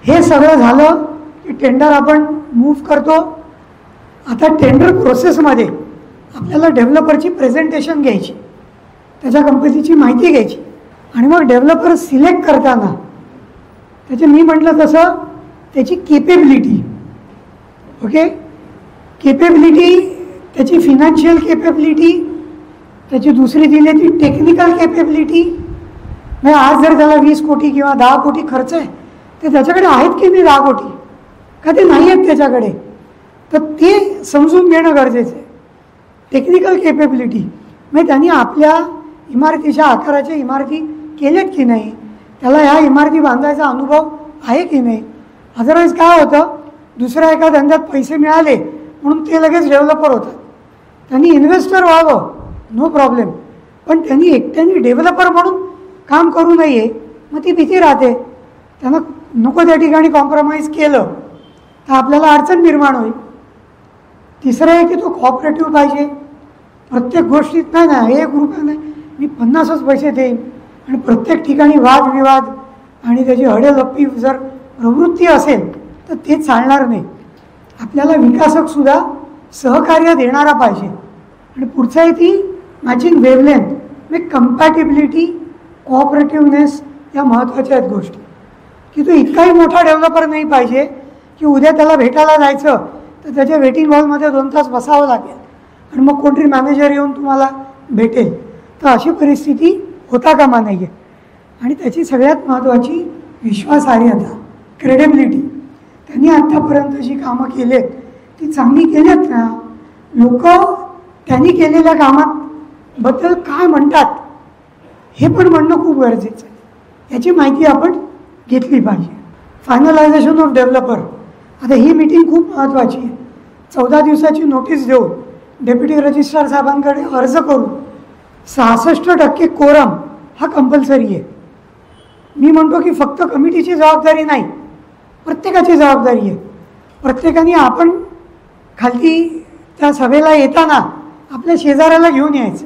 हे सगळं झालं की टेंडर आपण मूव्ह करतो. आता टेंडर प्रोसेसमध्ये आपल्याला डेव्हलपरची प्रेझेंटेशन घ्यायची, त्याच्या कंपनीची माहिती घ्यायची आणि मग डेव्हलपर सिलेक्ट करताना त्याचे, मी म्हटलं तसं, त्याची केपेबिलिटी, ओके, केपेबिलिटी, त्याची फिनान्शियल केपेबिलिटी, त्याची दुसरी दिली ती टेक्निकल केपेबिलिटी. म्हणजे आज जर त्याला 20 कोटी किंवा 10 कोटी खर्च आहे तर त्याच्याकडे आहेत की नाही 10 कोटी, का ते नाही आहेत त्याच्याकडे, तर ते समजून घेणं गरजेचं आहे. टेक्निकल केपेबिलिटी म्हणजे त्यांनी आपल्या इमारतीच्या आकाराच्या इमारती केल्यात की नाही, त्याला ह्या इमारती बांधायचा अनुभव आहे की नाही. अदरवाईज काय होतं, दुसऱ्या एका धंद्यात पैसे मिळाले म्हणून ते लगेच डेव्हलपर होतात. त्यांनी इन्व्हेस्टर व्हावं, नो प्रॉब्लेम, पण त्यांनी एकट्याने डेव्हलपर म्हणून काम करू नये. मग ती भीती राहते, त्यांना नको त्या ठिकाणी कॉम्प्रोमाइज केलं तर आपल्याला अडचण निर्माण होईल. तिसरं आहे की तो कॉपरेटिव्ह पाहिजे. प्रत्येक गोष्टीत नाही ना 1 रुपया नाही, मी 50च पैसे देईन, आणि प्रत्येक ठिकाणी वादविवाद आणि त्याची हडेलप्पी जर प्रवृत्ती असेल तर ते चालणार नाही. आपल्याला विकासकसुद्धा सहकार्य देणारा पाहिजे. आणि पुढचं आहे ती मॅचिंग वेवलेंथ, म्हणजे कम्पॅटिबिलिटी, कोऑपरेटिव्हनेस, या महत्त्वाच्या आहेत गोष्टी. की तो इतकाही मोठा डेव्हलपर नाही पाहिजे की उद्या त्याला भेटायला जायचं तर त्याच्या वेटिंग हॉलमध्ये 2 तास बसावं लागेल आणि मग कोणतरी मॅनेजर येऊन तुम्हाला भेटेल. तर अशी परिस्थिती होता कामा नाही आहे. आणि त्याची सगळ्यात महत्त्वाची विश्वासार्हता, क्रेडिबिलिटी. त्यांनी आत्तापर्यंत जी कामं केलेत ती चांगली केलेत ना, लोक त्यांनी केलेल्या कामाबद्दल काय म्हणतात हे पण म्हणणं खूप गरजेचं आहे. याची माहिती आपण घेतली पाहिजे. फायनलायझेशन ऑफ डेव्हलपर, आता ही मीटिंग खूप महत्त्वाची आहे. 14 दिवसाची नोटीस देऊन डेप्युटी रजिस्ट्रार साहेबांकडे अर्ज करून 66% कोरम हा कंपल्सरी आहे. मी म्हणतो की फक्त कमिटीची जबाबदारी नाही, प्रत्येकाची जबाबदारी आहे. प्रत्येकाने आपण खालती त्या सभेला येताना आपल्या शेजाऱ्याला घेऊन यायचं,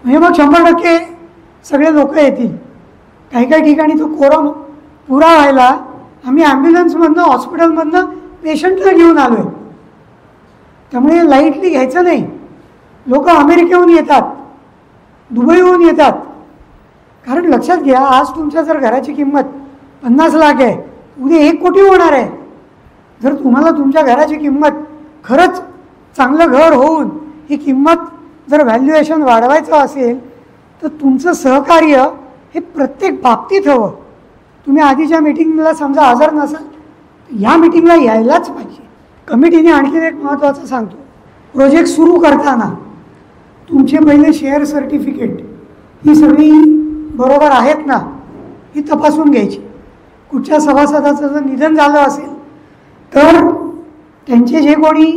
म्हणजे मग 100% सगळे लोक येतील. काही काही ठिकाणी तो कोरम पुरा व्हायला आम्ही ॲम्ब्युलन्समधनं, हॉस्पिटलमधनं पेशंटला घेऊन आलो आहे. त्यामुळे लाईटली घ्यायचं नाही. लोक अमेरिकेहून येतात, दुबईहून येतात. कारण लक्षात घ्या, आज तुमच्या जर घराची किंमत 50 लाख आहे, उद्या 1 कोटी होणार आहे. जर तुम्हाला तुमच्या घराची किंमत खरंच चांगलं घर होऊन ही किंमत जर व्हॅल्युएशन वाढवायचं असेल तर तुमचं सहकार्य हे प्रत्येक बाबतीत हवं. तुम्ही आधीच्या मीटिंगला समजा हजर नसाल, या मीटिंगला यायलाच पाहिजे. कमिटीने आणखीन एक महत्त्वाचं सांगतो, प्रोजेक्ट सुरू करताना तुमचे पहिले शेअर सर्टिफिकेट ही सगळी बरोबर आहेत ना ही तपासून घ्यायची. कुठच्या सभासदाचं जर निधन झालं असेल तर त्यांचे जे कोणी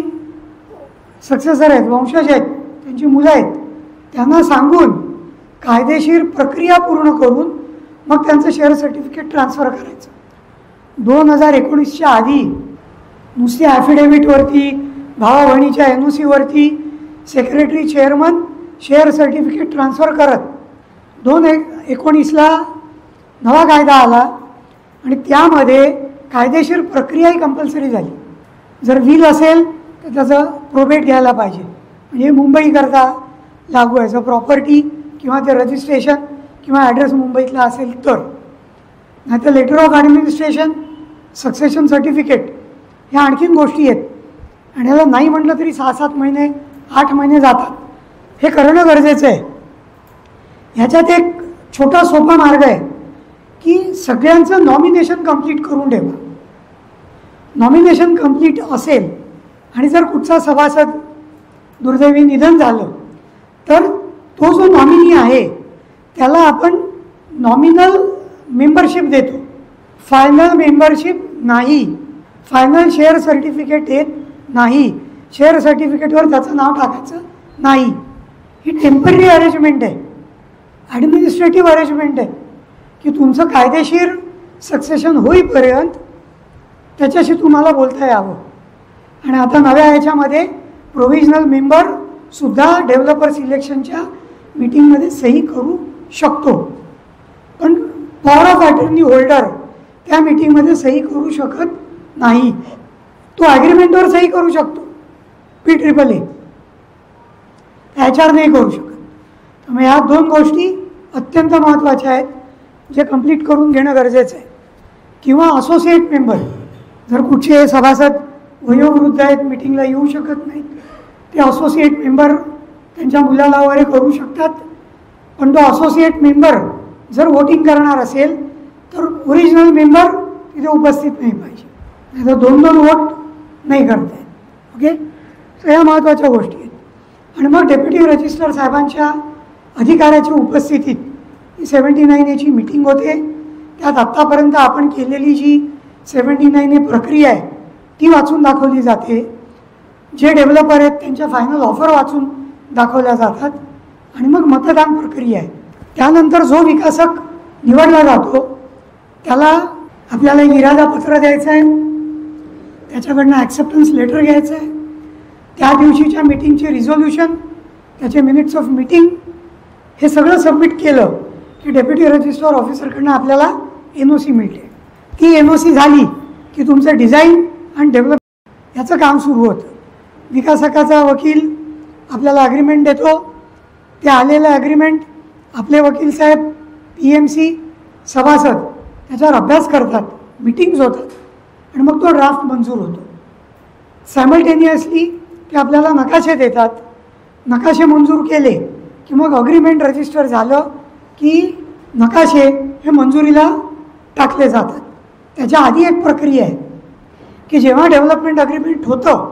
सक्सेसर आहेत, वंशज आहेत, त्यांची मुलं आहेत, त्यांना सांगून कायदेशीर प्रक्रिया पूर्ण करून मग त्यांचं शेअर सर्टिफिकेट ट्रान्सफर करायचं. 2019च्या आधी नुसती ॲफिडेव्हिटवरती, भावा बहिणीच्या NOCवरती secretary chairman share certificate transfer करत. 2019ला नवा कायदा आला आणि त्यामध्ये कायदेशीर प्रक्रियाही कंपल्सरी झाली. जर विल असेल तर त्याचं प्रोबेट घ्यायला पाहिजे, म्हणजे मुंबईकरता लागू आहे. जर प्रॉपर्टी किंवा ते रजिस्ट्रेशन किंवा ॲड्रेस मुंबईतला असेल तर, नाहीतर letter of administration, succession certificate, ह्या आणखीन गोष्टी आहेत. आणि ह्याला नाही म्हटलं तरी 6-7 महिने, 8 महिने जातात. हे करणं गरजेचं आहे. ह्याच्यात एक छोटा सोपा मार्ग आहे की सगळ्यांचं नॉमिनेशन कंप्लीट करून ठेवा. नॉमिनेशन कंप्लीट असेल आणि जर कुठचा सभासद दुर्दैवी निधन झालं तर तो जो नॉमिनी आहे त्याला आपण नॉमिनल मेंबरशिप देतो, फायनल मेंबरशिप नाही. फायनल शेअर सर्टिफिकेट येत नाही, शेअर सर्टिफिकेटवर त्याचं नाव टाकायचं नाही. ही टेम्पररी अरेंजमेंट आहे, ॲडमिनिस्ट्रेटिव्ह अरेंजमेंट आहे की तुमचं कायदेशीर सक्सेशन होईपर्यंत त्याच्याशी तुम्हाला बोलता यावं. आणि आता नव्या ह्याच्यामध्ये प्रोव्हिजनल मेंबरसुद्धा डेव्हलपर सिलेक्शनच्या मीटिंगमध्ये सही करू शकतो, पण पॉवर ऑफ अटर्नी होल्डर त्या मीटिंगमध्ये सही करू शकत नाही. तो ॲग्रीमेंटवर सही करू शकतो, PAAA, HR नाही करू शकत. त्यामुळे ह्या 2 गोष्टी अत्यंत महत्त्वाच्या आहेत जे कंप्लीट करून घेणं गरजेचं आहे. किंवा असोसिएट मेंबर, जर कुठचे सभासद वयोवृद्ध आहेत, मीटिंगला येऊ शकत नाहीत, ते असोसिएट मेंबर त्यांच्या मुलाला वगैरे करू शकतात. पण तो असोसिएट मेंबर जर वोटिंग करणार असेल तर ओरिजिनल मेंबर तिथे उपस्थित नाही पाहिजे, नाही तर 2-2 वोट नाही करता येत. ओके, तर या महत्त्वाच्या गोष्टी आहेत. आणि मग डेप्युटी रजिस्ट्रार साहेबांच्या अधिकाऱ्याच्या उपस्थितीत 79A ची मीटिंग होते. त्यात आत्तापर्यंत आपण केलेली जी 79A प्रक्रिया आहे ती वाचून दाखवली जाते. जे डेव्हलपर आहेत त्यांच्या फायनल ऑफर वाचून दाखवल्या जातात. आणि मग मतदान प्रक्रिया आहे. त्यानंतर जो विकासक निवडला जातो त्याला आपल्याला इरादापत्र द्यायचं आहे, त्याच्याकडनं ॲक्सेप्टन्स लेटर घ्यायचं आहे, त्या दिवशीच्या मीटिंगचे रिझोल्युशन, त्याचे मिनिट्स ऑफ मीटिंग, हे सगळं सबमिट केलं की डेप्युटी रजिस्ट्रार ऑफिसरकडनं आपल्याला NOC मिळते. ती NOC झाली की तुमचं डिझाईन आणि डेव्हलप याचं काम सुरू होतं. विकासकाचा वकील आपल्याला ॲग्रीमेंट देतो, ते आलेलं ॲग्रीमेंट आपले वकील साहेब PMC सभासद त्याच्यावर अभ्यास करतात, मीटिंग्ज होतात आणि मग तो ड्राफ्ट मंजूर होतो. सायमल्टेनियसली ते आपल्याला नकाशे देतात. नकाशे मंजूर केले की मग अग्रीमेंट रजिस्टर झालं की नकाशे हे मंजुरीला टाकले जातात. त्याच्या आधी एक प्रक्रिया आहे की जेव्हा डेव्हलपमेंट अग्रीमेंट होतं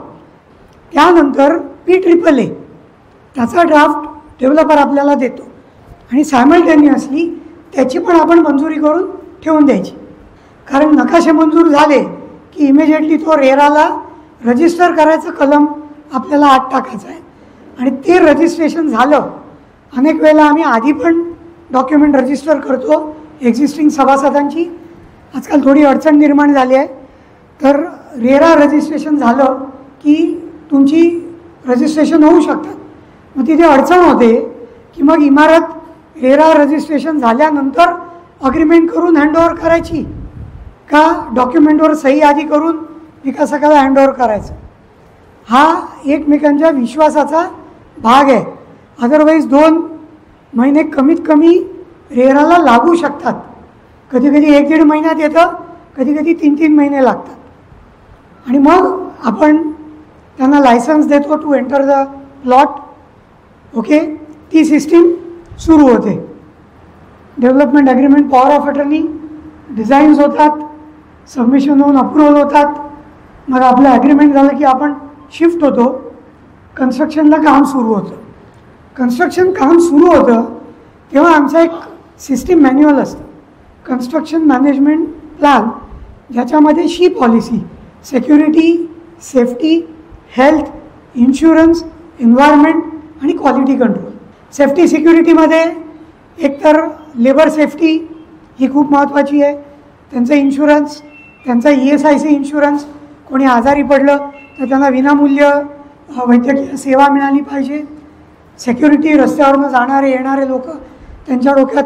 त्यानंतर PAAA त्याचा ड्राफ्ट डेव्हलपर आपल्याला देतो आणि सायमल्टेनियसली त्याची पण आपण मंजुरी करून ठेवून द्यायची. कारण नकाशे मंजूर झाले की इमिजिएटली तो रेराला रजिस्टर करायचं कलम आपल्याला आत टाकायचं आहे आणि ते रजिस्ट्रेशन झालं. अनेक वेळेला आम्ही आधी पण डॉक्युमेंट रजिस्टर करतो एक्झिस्टिंग सभासदांची. आजकाल थोडी अडचण निर्माण झाली आहे, तर रेरा रजिस्ट्रेशन झालं की तुमची रजिस्ट्रेशन होऊ शकतात. मग तिथे अडचण होते की मग इमारत रेरा रजिस्ट्रेशन झाल्यानंतर अग्रीमेंट करून हँडओव्हर करायची का डॉक्युमेंटवर सही आधी करून विकासकाला हँडओव्हर करायचं. हा एकमेकांच्या विश्वासाचा भाग आहे. अदरवाईज 2 महिने कमीत कमी रेराला लागू शकतात. कधी कधी 1-1.5 महिन्यात येतं, कधी कधी 3-3 महिने लागतात. आणि मग आपण त्यांना लायसन्स देतो to enter the plot. Okay, ती सिस्टीम सुरू होते. Development agreement, power of attorney, designs होतात, सबमिशन होऊन अप्रूव्हल होतात. मग आपलं ॲग्रीमेंट झालं की आपण शिफ्ट होतो. कन्स्ट्रक्शनला काम सुरू होतं. कन्स्ट्रक्शन काम सुरू होतं तेव्हा आमचा एक सिस्टीम मॅन्युअल असतं, कन्स्ट्रक्शन मॅनेजमेंट प्लॅन, ज्याच्यामध्ये SHE policy, security, safety, health, insurance, environment आणि क्वालिटी कंट्रोल. सेफ्टी सिक्युरिटीमध्ये एकतर लेबर सेफ्टी ही खूप महत्त्वाची आहे. त्यांचं इन्शुरन्स, त्यांचा ESIC इन्शुरन्स, कोणी आजारी पडलं तर त्यांना विनामूल्य वैद्यकीय सेवा मिळाली पाहिजे. सिक्युरिटी, रस्त्यावरनं जाणारे येणारे लोक त्यांच्या डोक्यात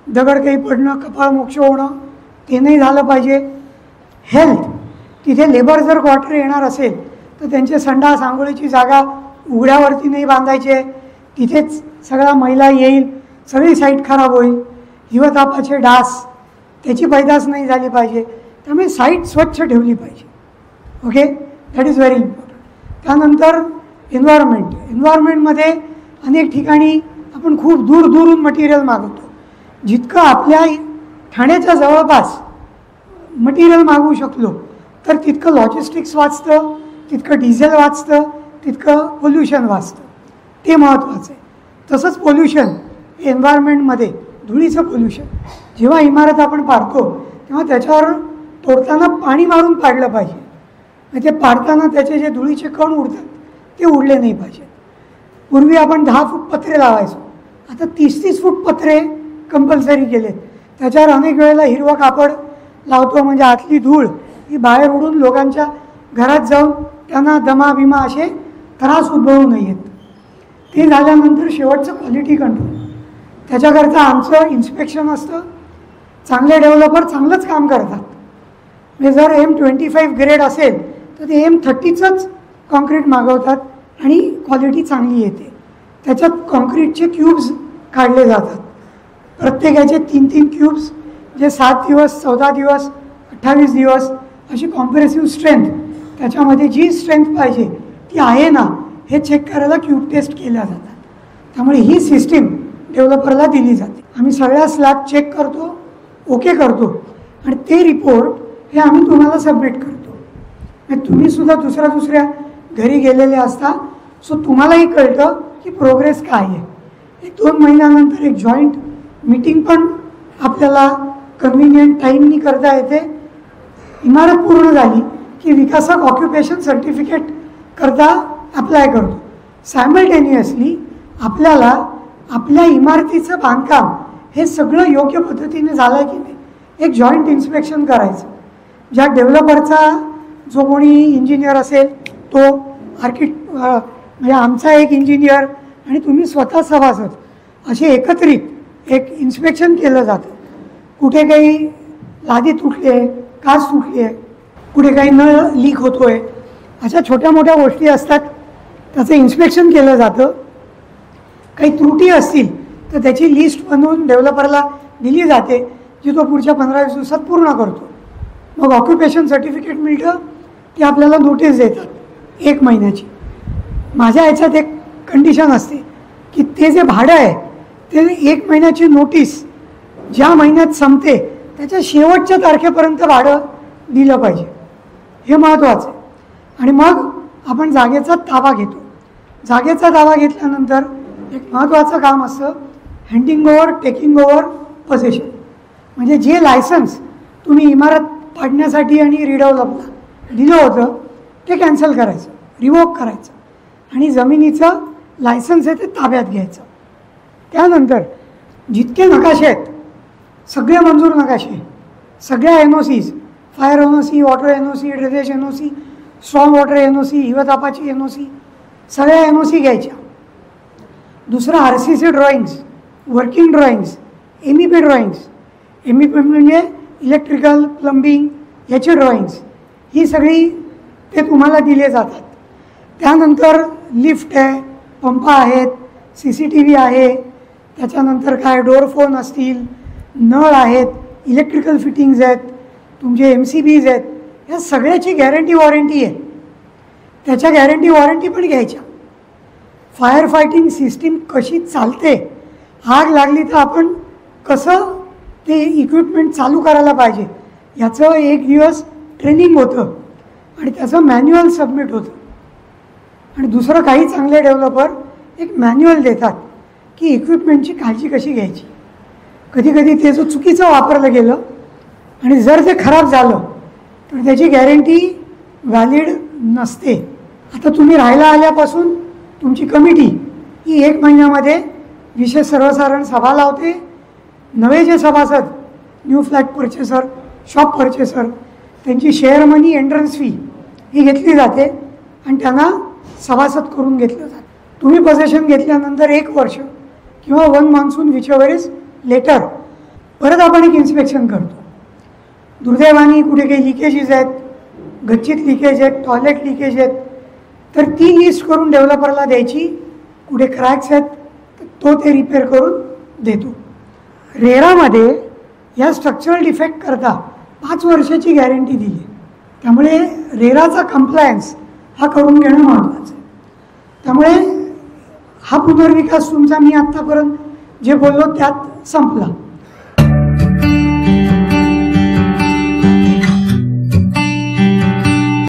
दगड काही पडणं, कपाळमोक्ष होणं ते नाही झालं पाहिजे. हेल्थ, तिथे लेबर जर क्वार्टर येणार असेल तर त्यांचे संडास आंघोळीची जागा उघड्यावरती नाही बांधायचे, तिथेच सगळा मैला येईल, सगळी साईट खराब होईल. हिवतापाचे डास त्याची पैदास नाही झाली पाहिजे. त्यामुळे साईट स्वच्छ ठेवली पाहिजे. Okay, that is very important. त्यानंतर एन्व्हायरमेंटमध्ये अनेक ठिकाणी आपण खूप दूर दूरून मटेरियल मागवतो. जितकं आपल्या ठाण्याच्या जवळपास मटेरियल मागवू शकलो तर तितकं लॉजिस्टिक्स वाचतं, तितकं डिझेल वाचतं, तितकं पोल्युशन वाचतं. ते महत्त्वाचं आहे. तसंच पोल्युशन एन्व्हायरमेंटमध्ये, धुळीचं पोल्युशन, जेव्हा इमारत आपण पाडतो तेव्हा त्याच्यावर तोडताना पाणी मारून पाडलं पाहिजे. ते पाडताना त्याचे जे धुळीचे कण उडतात ते उडले नाही पाहिजेत. पूर्वी आपण 10 फूट पत्रे लावायचो, आता 30-30 फूट पत्रे कंपल्सरी केलेत. त्याच्यावर अनेक वेळेला हिरवं कापड लावतो म्हणजे आतली धूळ ही बाहेर उडून लोकांच्या घरात जाऊन त्यांना दमा बिमा असे त्रास उद्भवू नयेत. ते झाल्यानंतर शेवटचं क्वालिटी कंट्रोल. त्याच्याकरता आमचं इन्स्पेक्शन असतं. चांगले डेव्हलपर चांगलंच काम करतात. म्हणजे जर M25 ग्रेड असेल तर ते M30चंच कॉन्क्रीट मागवतात आणि क्वालिटी चांगली येते. त्याच्यात कॉन्क्रीटचे क्यूब्स काढले जातात. प्रत्येकाचे 3-3 क्यूब्स, जे 7 दिवस, 14 दिवस, 28 दिवस अशी कॉम्प्रेसिव्ह स्ट्रेंथ, त्याच्यामध्ये जी स्ट्रेंथ पाहिजे ती आहे ना हे चेक करायला क्यूब टेस्ट केल्या जातात. त्यामुळे ही सिस्टीम डेव्हलपरला दिली जाते. आम्ही सगळ्या स्लॅब चेक करतो, ओके करतो आणि ते रिपोर्ट हे आम्ही तुम्हाला सबमिट करतो. म्हणजे तुम्हीसुद्धा दुसऱ्या घरी गेलेले असता, सो तुम्हालाही कळतं की प्रोग्रेस काय आहे. 1-2 महिन्यानंतर एक जॉईंट मीटिंग पण आपल्याला कन्व्हिनियंट टाईमनी करता येते. इमारत पूर्ण झाली की विकासक ऑक्युपेशन सर्टिफिकेट करता अप्लाय करतो. सायमल्टेनियसली आपल्याला आपल्या इमारतीचं बांधकाम हे सगळं योग्य पद्धतीने झालं आहे की नाही एक जॉईंट इन्स्पेक्शन करायचं. ज्या डेव्हलपरचा जो कोणी इंजिनियर असेल तो म्हणजे आमचा एक इंजिनियर आणि तुम्ही स्वतः सभासद असे एकत्रित एक इन्स्पेक्शन केलं जातं. कुठे काही लादी तुटली आहे, काच तुटली आहे, कुठे काही नळ लीक होतो आहे, अशा छोट्या मोठ्या गोष्टी असतात. त्याचं इन्स्पेक्शन केलं जातं. काही त्रुटी असतील तर त्याची लिस्ट बनवून डेव्हलपरला दिली जाते, जी तो पुढच्या 15-20 दिवसात पूर्ण करतो. मग ऑक्युपेशन सर्टिफिकेट मिळतं, ते आपल्याला नोटीस देतात 1 महिन्याची. माझ्या ह्याच्यात एक कंडिशन असते की ते जे भाडं आहे ते 1 महिन्याची नोटीस ज्या महिन्यात संपते त्याच्या शेवटच्या तारखेपर्यंत भाडं दिलं पाहिजे. हे महत्त्वाचं आहे. आणि मग आपण जागेचा ताबा घेतो. जागेचा ताबा घेतल्यानंतर एक महत्त्वाचं काम असतं हँडिंग ओव्हर, टेकिंग ओव्हर पोझेशन. म्हणजे जे लायसन्स तुम्ही इमारत पाडण्यासाठी आणि रिडेव्हलपला दिलं होतं ते कॅन्सल करायचं, रिवोक करायचं आणि जमिनीचं लायसन्स आहे ते ताब्यात घ्यायचं. त्यानंतर जितके नकाशे आहेत सगळे मंजूर नकाशे, सगळ्या NOCs, fire NOC, water NOC, drainage NOC, strong water NOC, हिवतापाची NOC, सगळ्या NOC घ्यायच्या. दुसरं RCC drawings, working drawings, MEP drawings. MEP म्हणजे इलेक्ट्रिकल, प्लंबिंग याचे ड्रॉइंग्स, ही सगळी ते तुम्हाला दिले जातात. त्यानंतर लिफ्ट आहे, पंप आहेत, CCTV आहे, त्याच्यानंतर काय डोर फोन असतील, नळ आहेत, इलेक्ट्रिकल फिटिंग्ज आहेत, तुमचे MCBs आहेत, या सगळ्याची गॅरंटी वॉरंटी आहे. त्याच्या गॅरंटी वॉरंटी पण घ्यायच्या. फायर फायटिंग सिस्टीम कशी चालते, आग लागली तर आपण कसं ते इक्विपमेंट चालू करायला पाहिजे याचं 1 दिवस ट्रेनिंग होतं आणि त्याचं मॅन्युअल सबमिट होतं. आणि दुसरं काही चांगले डेव्हलपर एक मॅन्युअल देतात की इक्विपमेंटची काळजी कशी घ्यायची. कधी कधी ते जो चुकीचं वापरलं गेलं आणि जर ते खराब झालं तर त्याची गॅरंटी व्हॅलिड नसते. आता तुम्ही राहायला आल्यापासून तुमची कमिटी ही 1 महिन्यामध्ये विशेष सर्वसाधारण सभा लावते. नवे जे सभासद, new flat purchaser, shop purchaser, त्यांची शेअर मनी, एंट्रन्स फी ही घेतली जाते आणि त्यांना सभासद करून घेतलं जातं. तुम्ही पोझेशन घेतल्यानंतर 1 वर्ष किंवा 1 मान्सून विचेवर इज लेटर परत आपण एक इन्स्पेक्शन करतो. दुर्दैवाने कुठे काही लिकेजेस आहेत, गच्चीत लिकेज आहेत, टॉयलेट लिकेज आहेत, तर ती लिस्ट करून डेव्हलपरला द्यायची. कुठे क्रॅक्स आहेत तर तो ते रिपेअर करून देतो. रेरामध्ये या स्ट्रक्चरल डिफेक्ट करता 5 वर्षाची गॅरंटी दिली. त्यामुळे रेराचा कम्प्लायन्स हा करून घेणं महत्त्वाचं आहे. त्यामुळे हा पुनर्विकास तुमचा मी आत्तापर्यंत जे बोललो त्यात संपला.